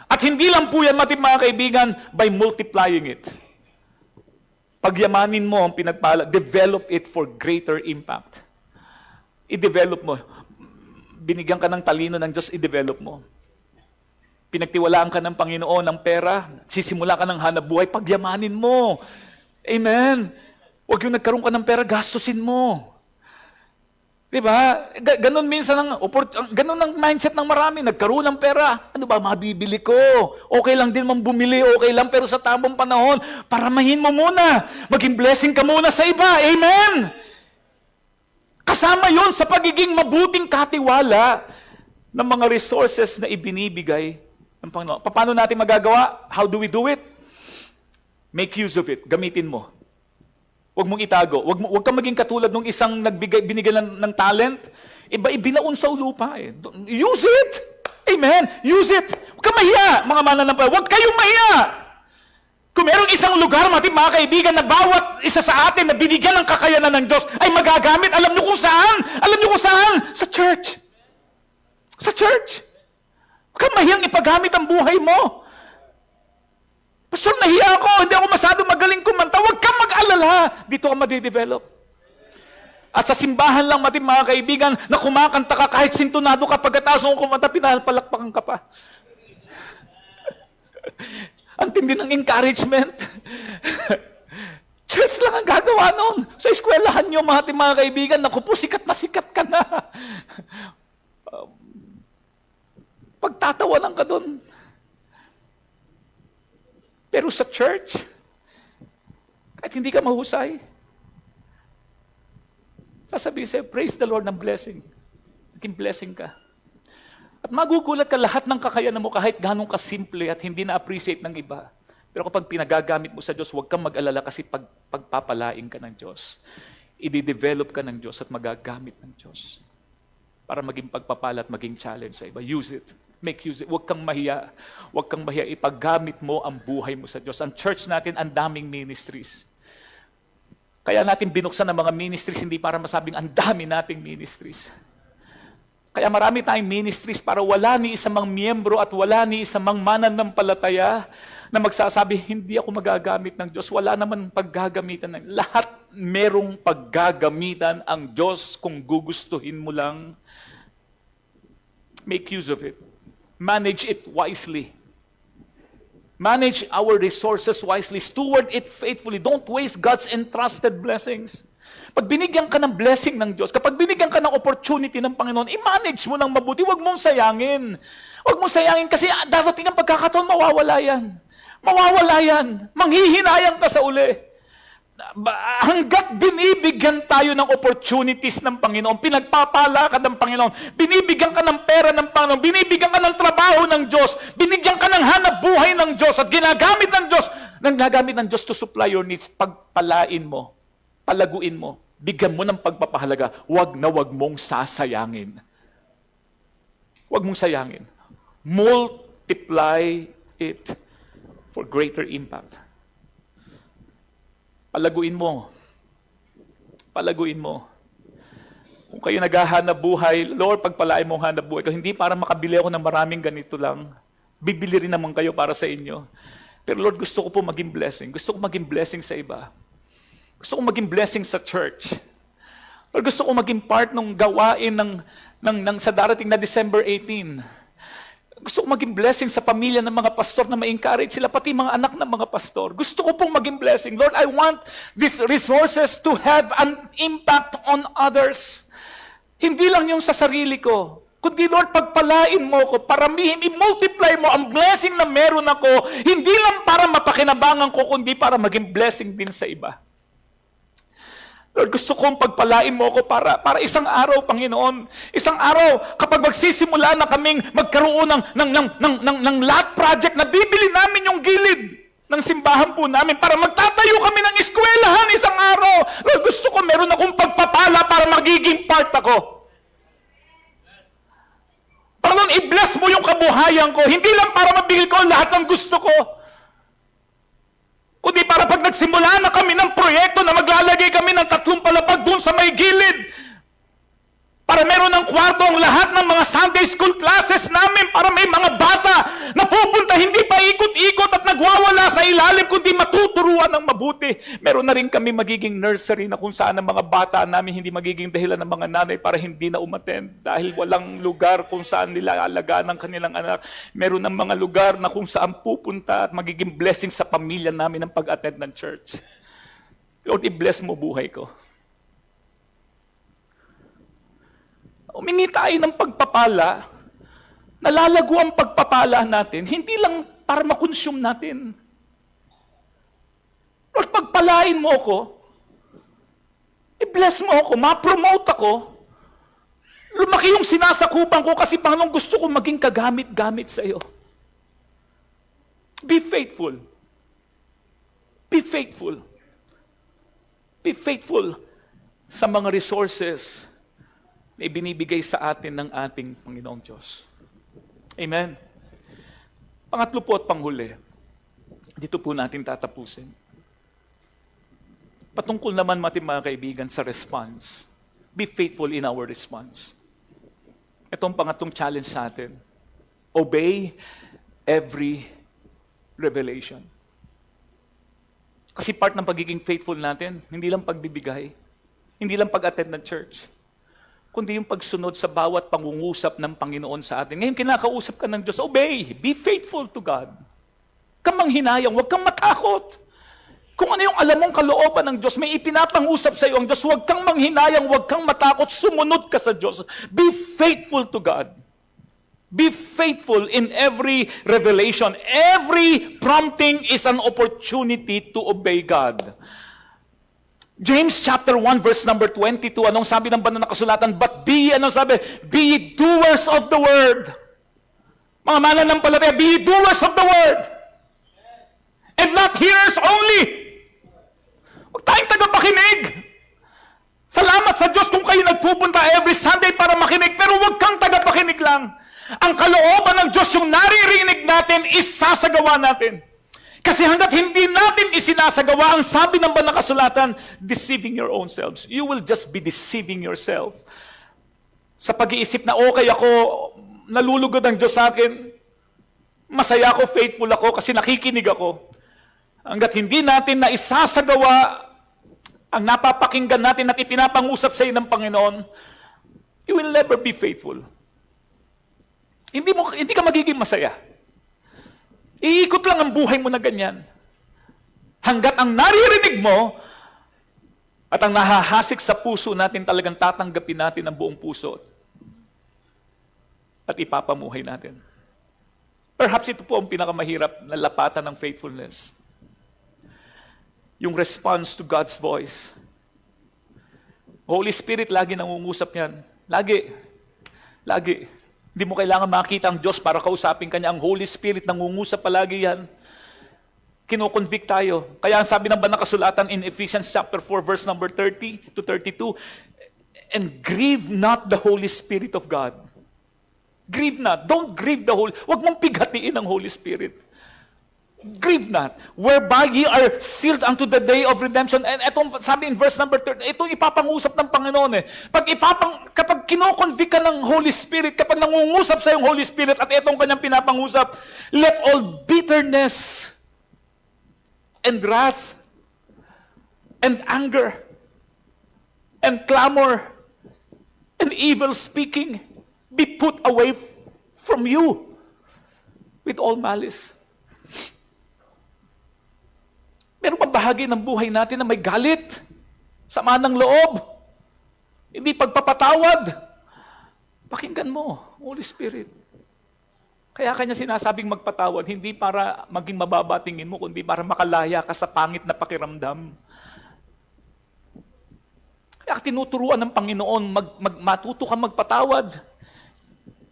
At hindi lang po yan, mga kaibigan, by multiplying it. Pagyamanin mo ang pinagpala, develop it for greater impact. I-develop mo. Binigyan ka ng talino ng Diyos, i-develop mo. Pinagtiwalaan ka ng Panginoon ng pera, sisimula ka ng hanapbuhay, pagyamanin mo. Amen. Huwag yung nagkaroon ka ng pera, gastusin mo. Diba? Ganon minsan ganon ang mindset ng marami. Nagkaroon ng pera. Ano ba mabibili ko? Okay lang din man bumili, okay lang, pero sa tamang panahon, paramahin mo muna. Maging blessing ka muna sa iba. Amen? Kasama yon sa pagiging mabuting katiwala ng mga resources na ibinibigay ng Panginoon. Paano natin magagawa? How do we do it? Make use of it. Gamitin mo. Huwag mong itago. Huwag kang maging katulad ng isang binigay ng talent. Iba ibinaon sa lupa eh. Use it! Amen! Use it! Huwag kang mahiya, mga mananampalataya. Huwag kayong mahiya! Kung merong isang lugar, mga kaibigan, na bawat isa sa atin na binigyan ng kakayanan ng Diyos ay magagamit, alam niyo kung saan? Alam niyo kung saan? Sa church. Sa church. Huwag kang mahiyang ipagamit ang buhay mo. Pastor, nahiya ako, hindi ako masyado magaling kumanta. Huwag kang mag-alala. Dito ka madidevelop. At sa simbahan lang, mga kaibigan, na kumakanta ka, kahit sintonado ka, pagkatapos mo kumanta, pinapalakpakan ka pa. Ang tindi ng encouragement. Church lang ang gagawa noon. Sa eskwelahan nyo, mga kaibigan, naku po, sikat ka na. Pagtatawanan ka doon. Pero sa church, kahit hindi ka mahusay, sasabihin sa'yo, praise the Lord ng blessing. Naging blessing ka. At magugulat ka lahat ng kakayanan mo kahit ganong kasimple at hindi na-appreciate ng iba. Pero kapag pinagagamit mo sa Diyos, huwag kang mag-alala kasi pagpapalain ka ng Diyos. I-develop ka ng Diyos at magagamit ng Diyos. Para maging pagpapala at maging challenge sa iba. Use it. Make use it. Huwag kang mahiya. Huwag kang mahiya. Ipaggamit mo ang buhay mo sa Diyos. Ang church natin, ang daming ministries. Kaya natin binuksan ang mga ministries, hindi para masabing ang dami nating ministries. Kaya marami tayong ministries para wala ni isa mang miyembro at wala ni isa mang mananampalataya na magsasabi, hindi ako magagamit ng Diyos. Wala naman paggagamitan ng lahat. Merong paggagamitan ang Diyos kung gugustuhin mo lang. Make use of it. Manage it wisely. Manage our resources wisely. Steward it faithfully. Don't waste God's entrusted blessings. Pag binigyan ka ng blessing ng Diyos, kapag binigyan ka ng opportunity ng Panginoon, i-manage mo ng mabuti. Huwag mong sayangin. Huwag mong sayangin kasi darating ang pagkakataon, mawawala yan. Mawawala yan. Manghihinayang ka sa uli. Hanggat binibigyan tayo ng opportunities ng Panginoon, pinagpapala ka ng Panginoon, binibigyan ka ng pera ng Panginoon, binibigyan ka ng trabaho ng Diyos, binigyan ka ng hanap buhay ng Diyos at ginagamit ng Diyos to supply your needs, pagpalain mo, palaguin mo, bigyan mo ng pagpapahalaga, wag mong sasayangin. Wag mong sayangin. Multiply it for greater impact. Palaguin mo. Palaguin mo. Kung kayo naghahanap buhay, Lord, pagpalain mo ang hanap buhay ko. Hindi para makabili ako ng maraming ganito lang. Bibili rin naman kayo para sa inyo. Pero Lord, gusto ko po maging blessing. Gusto ko maging blessing sa iba. Gusto ko maging blessing sa church. Lord, gusto ko maging part ng gawain ng sa darating na December 18. Gusto ko maging blessing sa pamilya ng mga pastor na ma-encourage sila, pati mga anak ng mga pastor. Gusto ko pong maging blessing. Lord, I want these resources to have an impact on others. Hindi lang yung sa sarili ko, kundi Lord, pagpalain mo ko, paramihin, i-multiply mo ang blessing na meron ako, hindi lang para mapakinabangan ko, kundi para maging blessing din sa iba. Lord, gusto kong pagpalain mo ako para isang araw, Panginoon. Isang araw, kapag magsisimula na kaming magkaroon ng lot project na bibili namin yung gilid ng simbahan po namin para magtatayo kami ng eskwelahan isang araw. Lord, gusto ko meron akong pagpapala para magiging part ako. Panginoon, i-bless mo yung kabuhayan ko. Hindi lang para mabigay ko lahat ng gusto ko. Kundi para pag nagsimula na kami ng proyekto na maglalagay kami ng 3 palapag doon sa may gilid. Para meron ng kwarto ang lahat ng mga Sunday school classes namin para may mga bata na pupunta hindi pa ikot-ikot at nagwawala sa ilalim kundi matuturuan ng mabuti. Meron na rin kami magiging nursery na kung saan ang mga bata namin hindi magiging dahilan ng mga nanay para hindi na umattend dahil walang lugar kung saan nila alagaan ng kanilang anak. Meron ng mga lugar na kung saan pupunta at magiging blessing sa pamilya namin ang pag-attend ng church. Lord, i-bless mo buhay ko. Humingi tayo ng pagpapala, nalalago ang pagpapala natin, hindi lang para makonsume natin. Lord, pagpalain mo ako, i-bless mo ako, ma-promote ako, lumaki yung sinasakupan ko kasi Panginoon gusto ko maging kagamit-gamit sa iyo. Be faithful. Be faithful. Be faithful sa mga resources na ibinibigay sa atin ng ating Panginoong Diyos. Amen. Pangatlo po at panghuli, dito po natin tatapusin. Patungkol naman mga kaibigan sa response. Be faithful in our response. Itong pangatlong challenge sa atin. Obey every revelation. Kasi part ng pagiging faithful natin, hindi lang pagbibigay, hindi lang pag-attend ng church, kundi yung pagsunod sa bawat pangungusap ng Panginoon sa atin. Ngayon, kinakausap ka ng Diyos, obey, be faithful to God. kang manghinayang, huwag kang matakot. Kung ano yung alam mong kalooban ng Diyos, may ipinapangusap sa iyo ang Diyos, huwag kang manghinayang, huwag kang matakot, sumunod ka sa Diyos. Be faithful to God. Be faithful in every revelation. Every prompting is an opportunity to obey God. James chapter 1 verse number 22, anong sabi ng banal na kasulatan? But be, anong sabi? Be ye doers of the word. Mga mananampalataya, be ye doers of the word. And not hearers only. Huwag tayong tagapakinig. Salamat sa Diyos kung kayo nagpupunta every Sunday para makinig, pero huwag kang tagapakinig lang. Ang kalooban ng Diyos, yung naririnig natin, isasagawa natin. Kasi hanggat hindi natin isinasagawa, ang sabi ng banal na kasulatan, deceiving your own selves. You will just be deceiving yourself. Sa pag-iisip na okay ako, nalulugod ang Diyos sa akin, masaya ako, faithful ako, kasi nakikinig ako. Hanggat hindi natin na isasagawa ang napapakinggan natin at ipinapangusap sa iyo ng Panginoon, you will never be faithful. Hindi ka magiging masaya. Iikot lang ang buhay mo na ganyan. Hanggat ang naririnig mo at ang nahahasik sa puso natin talagang tatanggapin natin ang buong puso at ipapamuhay natin. Perhaps ito po ang pinakamahirap na lapatan ng faithfulness. Yung response to God's voice. Holy Spirit, lagi nangungusap yan. Lagi. Lagi. Hindi mo kailangan makita ang Diyos para kausapin kanya. Ang Holy Spirit nangungusap palagi yan. Kinoconvict tayo. Kaya ang sabi ng banal na kasulatan in Ephesians chapter 4 verse number 30 to 32, and grieve not the Holy Spirit of God. Grieve not. Don't grieve the Holy. Huwag mong pighatiin ang Holy Spirit. Grieve not, whereby ye are sealed unto the day of redemption. And itong sabi in verse number 30, itong ipapangusap ng Panginoon eh. Kapag kinoconvict ka ng Holy Spirit, kapag nangungusap sa yung Holy Spirit at itong kanyang pinapangusap, let all bitterness and wrath and anger and clamor and evil speaking be put away from you with all malice. Meron pa bahagi ng buhay natin na may galit, sama ng loob, hindi pagpapatawad. Pakinggan mo, Holy Spirit. Kaya kanya sinasabing magpatawad, hindi para maging mababatingin mo, kundi para makalaya ka sa pangit na pakiramdam. Kaya tinuturuan ng Panginoon, matuto ka magpatawad.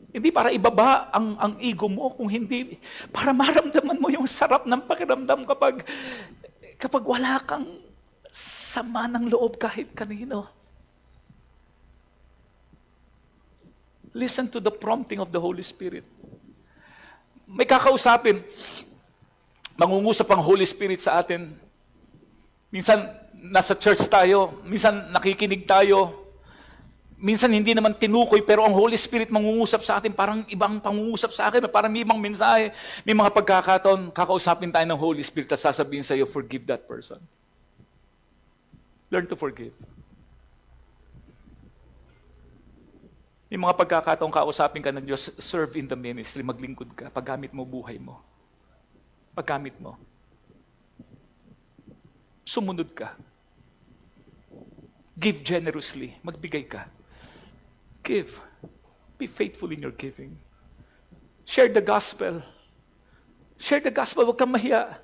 Hindi para ibaba ang ego mo, kung hindi, para maramdaman mo yung sarap ng pakiramdam kapag wala kang sama ng loob kahit kanino. Listen to the prompting of the Holy Spirit. May kakausapin, mangungusap ang Holy Spirit sa atin. Minsan, nasa church tayo, minsan nakikinig tayo, minsan hindi naman tinukoy, pero ang Holy Spirit mangungusap sa atin, parang ibang pangungusap sa akin, parang may ibang mensahe. May mga pagkakataon, kakausapin tayo ng Holy Spirit at sasabihin sa iyo, forgive that person. Learn to forgive. May mga pagkakataon, kausapin ka ng Diyos, serve in the ministry, maglingkod ka, paggamit mo buhay mo. Paggamit mo. Sumunod ka. Give generously, magbigay ka. Give. Be faithful in your giving. Share the gospel. Share the gospel, huwag kang mahiya.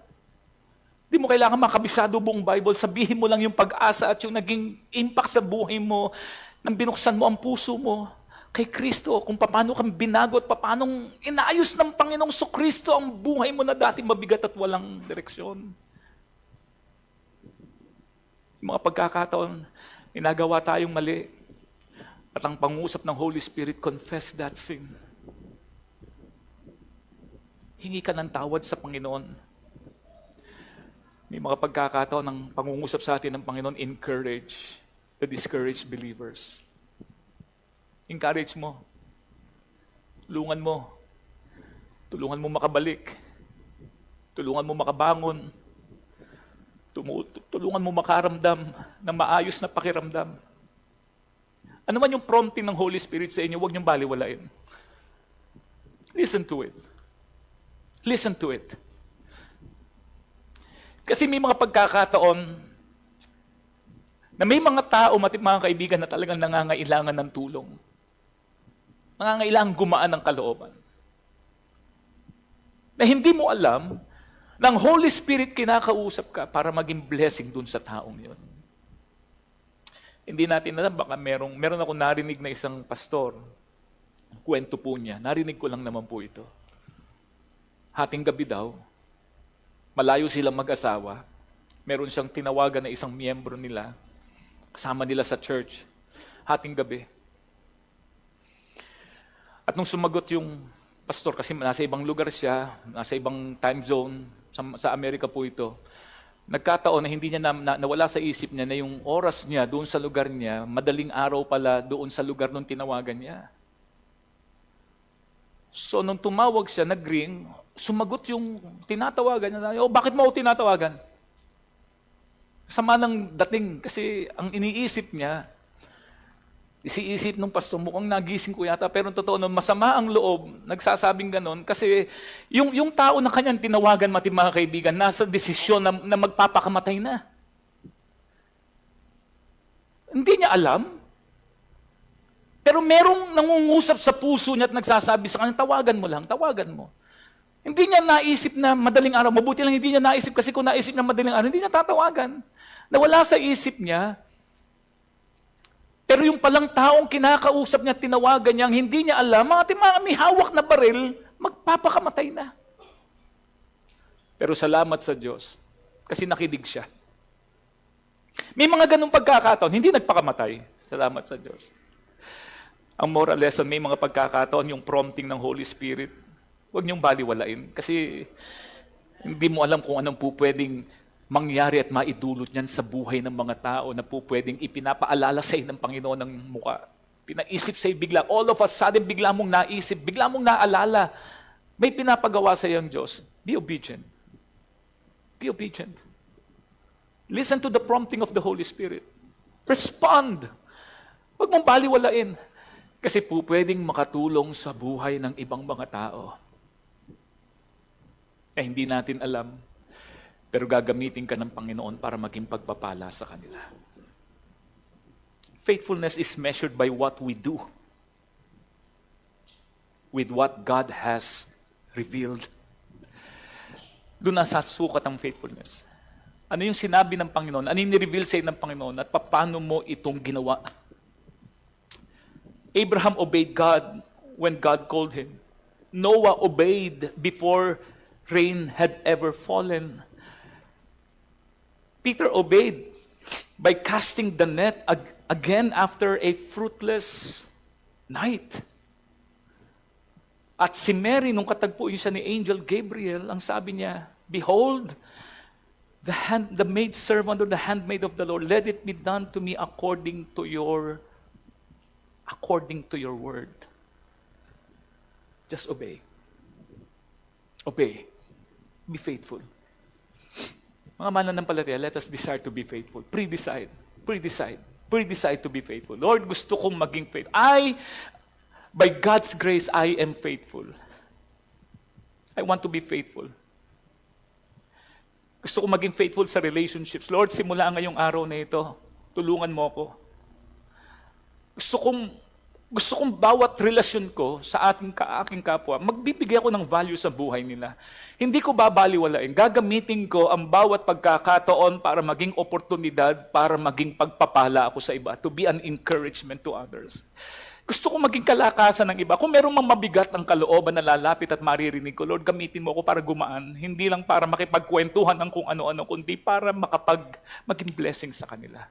Di mo kailangan makabisado buong Bible, sabihin mo lang yung pag-asa at yung naging impact sa buhay mo, nang binuksan mo ang puso mo kay Kristo, kung paano kang binago at paano inaayos ng Panginoong Kristo ang buhay mo na dati mabigat at walang direksyon. Yung mga pagkakataon, inagawa tayong mali. At ang pangusap ng Holy Spirit, confess that sin. Hingi ka ng tawad sa Panginoon. May mga pagkakataon ng pangungusap sa atin ng Panginoon, encourage the discouraged believers. Encourage mo. Tulungan mo. Tulungan mo makabalik. Tulungan mo makabangon. Tulungan mo makaramdam ng maayos na pakiramdam. Ano man yung prompting ng Holy Spirit sa inyo, huwag niyong baliwalain. Listen to it. Listen to it. Kasi may mga pagkakataon na may mga tao, mga kaibigan, na talagang nangangailangan ng tulong. Nangangailangan gumaan ng kalooban. Na hindi mo alam, ng Holy Spirit kinakausap ka para maging blessing dun sa taong yon. Hindi natin alam, baka meron ako narinig na isang pastor, kwento po niya, narinig ko lang naman po ito. Hating gabi daw, malayo silang mag-asawa, meron siyang tinawagan na isang miyembro nila, kasama nila sa church, hating gabi. At nung sumagot yung pastor, kasi nasa ibang lugar siya, nasa ibang time zone, sa Amerika po ito, nagkataon na hindi niya nawala sa isip niya na yung oras niya doon sa lugar niya, madaling araw pala doon sa lugar nung tinawagan niya. So nung tumawag siya, nag-ring, sumagot yung tinatawagan niya. Bakit mo ako tinatawagan? Sama ng dating kasi ang iniisip niya, isiisip nung pastor, mukhang nagising ko yata, pero totoo nun, masama ang loob, nagsasabing ganon, kasi yung tao na kanyang tinawagan, mga kaibigan, nasa desisyon na magpapakamatay na. Hindi niya alam, pero merong nangungusap sa puso niya at nagsasabi sa kanya, tawagan mo lang, tawagan mo. Hindi niya naisip na madaling araw, mabuti lang hindi niya naisip, kasi kung naisip na madaling araw, hindi niya tatawagan. Nawala sa isip niya. Pero yung palang taong kinakausap niya, tinawagan niya, hindi niya alam, mga may hawak na baril, magpapakamatay na. Pero salamat sa Diyos, kasi nakinig siya. May mga ganung pagkakataon, hindi nagpakamatay. Salamat sa Diyos. Ang moral lesson, may mga pagkakataon, yung prompting ng Holy Spirit, huwag niyong baliwalain. Kasi hindi mo alam kung anong pwedeng mangyari at maidulot niyan sa buhay ng mga tao na pwedeng ipinapaalala sa ng Panginoon ng mukha. Pinaisip sa'yo bigla, all of a sudden, bigla mong naisip, bigla mong naalala, may pinapagawa sa iyong Diyos. Be obedient. Be obedient. Listen to the prompting of the Holy Spirit. Respond. Huwag mong baliwalain. Kasi pwedeng makatulong sa buhay ng ibang mga tao. Eh, hindi natin alam. Pero gagamitin ka ng Panginoon para maging pagpapala sa kanila. Faithfulness is measured by what we do with what God has revealed. Doon nasasukat ang faithfulness. Ano yung sinabi ng Panginoon? Ano yung nireveal sa'yo ng Panginoon? At paano mo itong ginawa? Abraham obeyed God when God called him. Noah obeyed before rain had ever fallen. Peter obeyed by casting the net again after a fruitless night. At si Mary, nung katagpuin siya ni Angel Gabriel, ang sabi niya, behold, the maidservant or the handmaid of the Lord, let it be done to me according to your word. Just obey. Obey. Be faithful. Mga mananampalataya, let us desire to be faithful. Pre-decide. Pre-decide. Pre-decide to be faithful. Lord, gusto kong maging faithful. By God's grace, I am faithful. I want to be faithful. Gusto kong maging faithful sa relationships. Lord, simula ngayong araw na ito, tulungan mo ako. Gusto kong bawat relasyon ko sa aking kapwa, magbibigay ako ng value sa buhay nila. Hindi ko babaliwalain. Gagamitin ko ang bawat pagkakataon para maging oportunidad, para maging pagpapala ako sa iba, to be an encouragement to others. Gusto kong maging kalakasan ng iba. Kung merong mga mabigat ang kalooban na lalapit at maririnig ko, Lord, gamitin mo ako para gumaan. Hindi lang para makipagkwentuhan ng kung ano-ano, kundi para maging blessing sa kanila.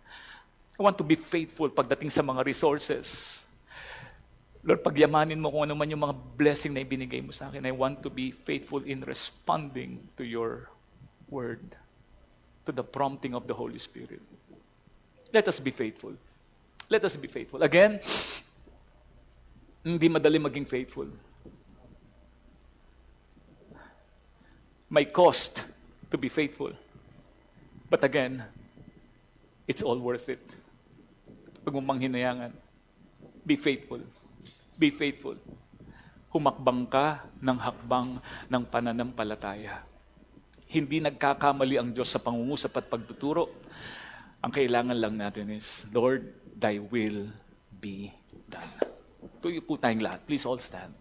I want to be faithful pagdating sa mga resources. Lord, pagyamanin mo kung ano man yung mga blessing na ibinigay mo sa akin. I want to be faithful in responding to your word, to the prompting of the Holy Spirit. Let us be faithful. Let us be faithful. Again, hindi madali maging faithful. May cost to be faithful. But again, it's all worth it. Pag hinayangan, be faithful. Be faithful. Humakbang ka ng hakbang ng pananampalataya. Hindi nagkakamali ang Diyos sa pangungusap at pagtuturo. Ang kailangan lang natin is, Lord, Thy will be done. Tuyo po tayong lahat. Please all stand.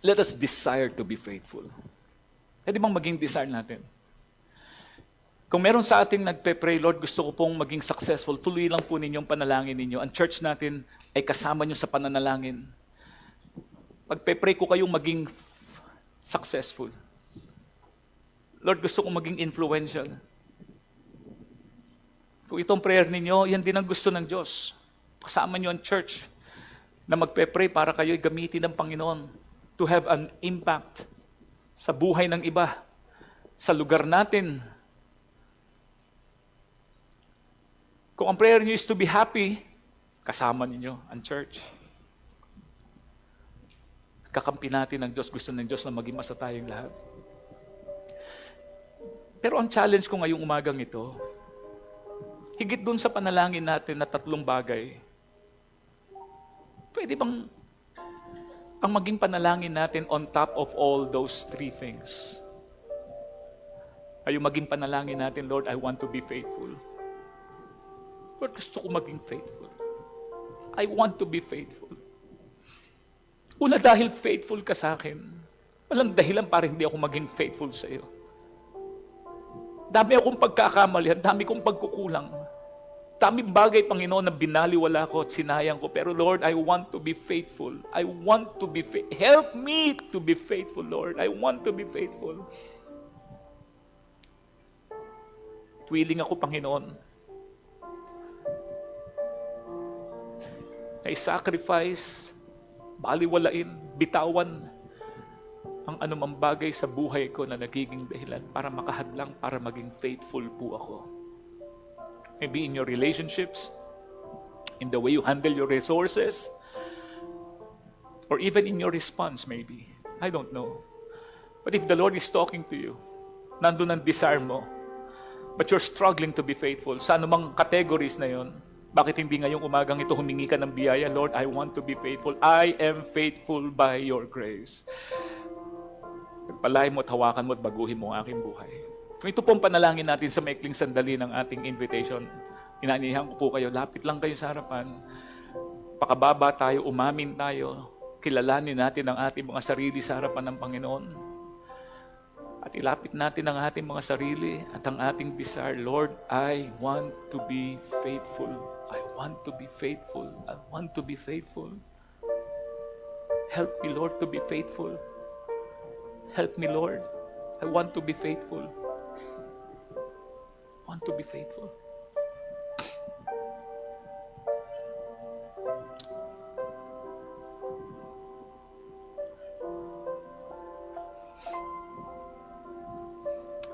Let us desire to be faithful. Pwede bang maging desire natin? Kung meron sa ating nagpe-pray, Lord, gusto ko pong maging successful, tuloy lang po ninyong panalangin ninyo. Ang church natin ay kasama nyo sa pananalangin. Pagpe-pray ko kayong maging successful. Lord, gusto kong maging influential. Kung itong prayer ninyo, yan din ang gusto ng Diyos. Kasama nyo ang church na magpe-pray para kayo'y gamitin ng Panginoon to have an impact sa buhay ng iba, sa lugar natin. Kung ang prayer niyo is to be happy, kasama niyo ang church. Kakampi natin ng Diyos. Gusto ng Diyos na maging masa tayong lahat. Pero ang challenge ko ngayong umagang ito, higit dun sa panalangin natin na 3 bagay, pwede bang ang maging panalangin natin on top of all those 3 things ay yung maging panalangin natin, Lord, I want to be faithful. Lord, gusto ko maging faithful. I want to be faithful. Una, dahil faithful ka sa akin, walang dahilan para hindi ako maging faithful sa iyo. Dami akong pagkakamali, dami kong pagkukulang. Daming bagay, Panginoon, na binaliwala ko at sinayang ko. Pero Lord, I want to be faithful. I want to be faithful. Help me to be faithful, Lord. I want to be faithful. Willing ako, Panginoon, na i-sacrifice, baliwalain, bitawan ang anumang bagay sa buhay ko na nagiging dahilan para makahadlang, para maging faithful po ako. Maybe in your relationships, in the way you handle your resources, or even in your response maybe. I don't know. But if the Lord is talking to you, nandun ang desire mo, but you're struggling to be faithful, sa anumang categories na yon, bakit hindi ngayong umagang ito humingi ka ng biyaya? Lord, I want to be faithful. I am faithful by your grace. Pagpalain mo at hawakan mo at baguhin mo ang aking buhay. Kung ito pong panalangin natin sa maikling sandali ng ating invitation, inaanihan ko po kayo, lapit lang kayo sa harapan, pakababa tayo, umamin tayo, kilalanin natin ang ating mga sarili sa harapan ng Panginoon. At ilapit natin ang ating mga sarili at ang ating desire, Lord, I want to be faithful. I want to be faithful. I want to be faithful. Help me, Lord, to be faithful. Help me, Lord. I want to be faithful. I want to be faithful.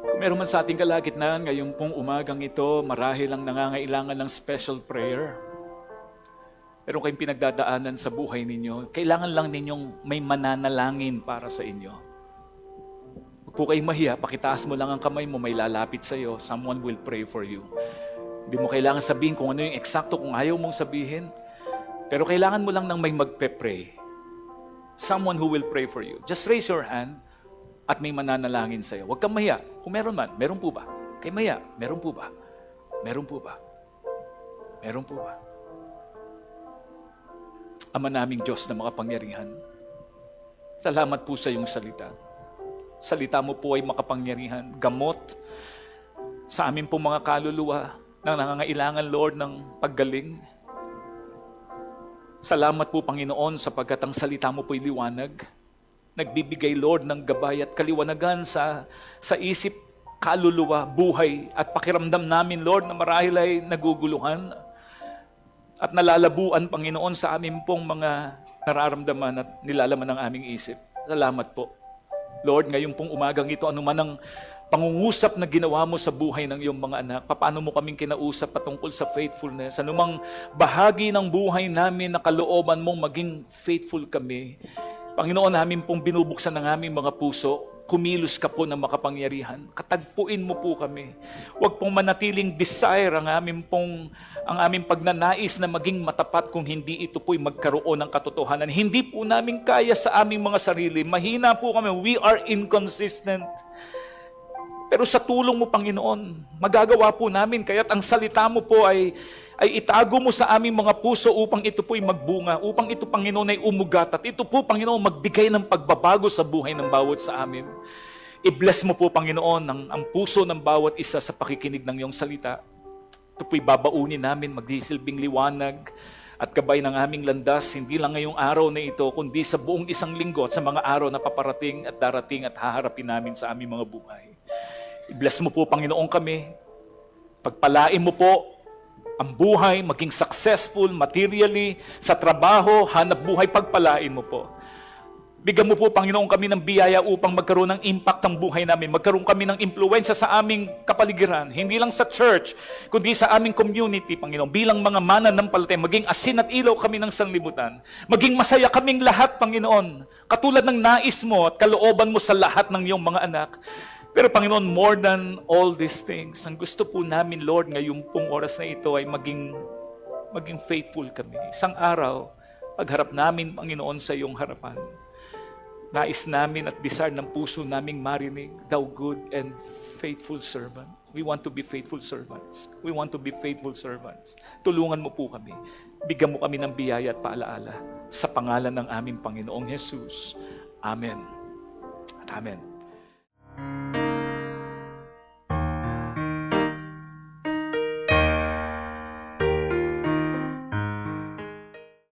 Kung meron man sa ating kalagitnaan, ngayon pong umagang ito, marahil ang nangangailangan ng special prayer. Meron kayong pinagdadaanan sa buhay ninyo, kailangan lang ninyong may mananalangin para sa inyo. Huwag po kayong mahiya, pakitaas mo lang ang kamay mo, may lalapit sa iyo, someone will pray for you. Hindi mo kailangan sabihin kung ano yung eksakto, kung ayaw mong sabihin, pero kailangan mo lang ng may magpe-pray. Someone who will pray for you. Just raise your hand at may mananalangin sa iyo. Huwag kang mahiya. Kung meron man, meron po ba? Kay mahiya, meron po ba? Meron po ba? Meron po ba? Ama naming Diyos na makapangyarihan, salamat po sa iyong salita. Salita mo po ay makapangyarihan, gamot sa amin pong mga kaluluwa na nangangailangan, Lord, ng paggaling. Salamat po, Panginoon, sapagkat ang salita mo po'y liwanag. Nagbibigay, Lord, ng gabay at kaliwanagan sa isip, kaluluwa, buhay at pakiramdam namin, Lord, na marahil ay naguguluhan at nalalabuan, Panginoon, sa amin pong mga nararamdaman at nilalaman ng aming isip. Salamat po. Lord, ngayon pong umagang ito, anuman ang pangungusap na ginawa mo sa buhay ng iyong mga anak, paano mo kaming kinausap patungkol sa faithfulness, anumang bahagi ng buhay namin na kalooban mong maging faithful kami. Panginoon, namin pong binubuksan ng aming mga puso kumilos ka po ng makapangyarihan. Katagpuin mo po kami. Huwag pong manatiling desire ang aming pagnanais na maging matapat kung hindi ito po'y magkaroon ng katotohanan. Hindi po namin kaya sa aming mga sarili. Mahina po kami. We are inconsistent. Pero sa tulong mo, Panginoon, magagawa po namin. Kaya't ang salita mo po ay itago mo sa aming mga puso upang ito po'y magbunga, upang ito, Panginoon, ay umugat. At ito po, Panginoon, magbigay ng pagbabago sa buhay ng bawat sa amin. I-bless mo po, Panginoon, ang puso ng bawat isa sa pakikinig ng iyong salita. Ito po'y babaunin namin, magdisilbing liwanag at gabay ng aming landas, hindi lang ngayong araw na ito, kundi sa buong isang linggo at sa mga araw na paparating at darating at haharapin namin sa aming mga buhay. I-bless mo po, Panginoon, kami. Pagpalain mo po ang buhay, maging successful materially, sa trabaho, hanap buhay, pagpalain mo po. Bigyan mo po, Panginoon, kami ng biyaya upang magkaroon ng impact ang buhay namin. Magkaroon kami ng impluensya sa aming kapaligiran. Hindi lang sa church, kundi sa aming community, Panginoon. Bilang mga mananampalataya, maging asin at ilaw kami ng sanlibutan. Maging masaya kaming lahat, Panginoon. Katulad ng nais mo at kalooban mo sa lahat ng iyong mga anak. Pero Panginoon, more than all these things, ang gusto po namin, Lord, ngayong pong oras na ito ay maging faithful kami. Isang araw, pagharap namin, Panginoon, sa iyong harapan, nais namin at desire ng puso naming marinig, Thou good and faithful servant. We want to be faithful servants. We want to be faithful servants. Tulungan mo po kami. Bigyan mo kami ng biyaya at paalaala. Sa pangalan ng aming Panginoong Jesus. Amen. At amen.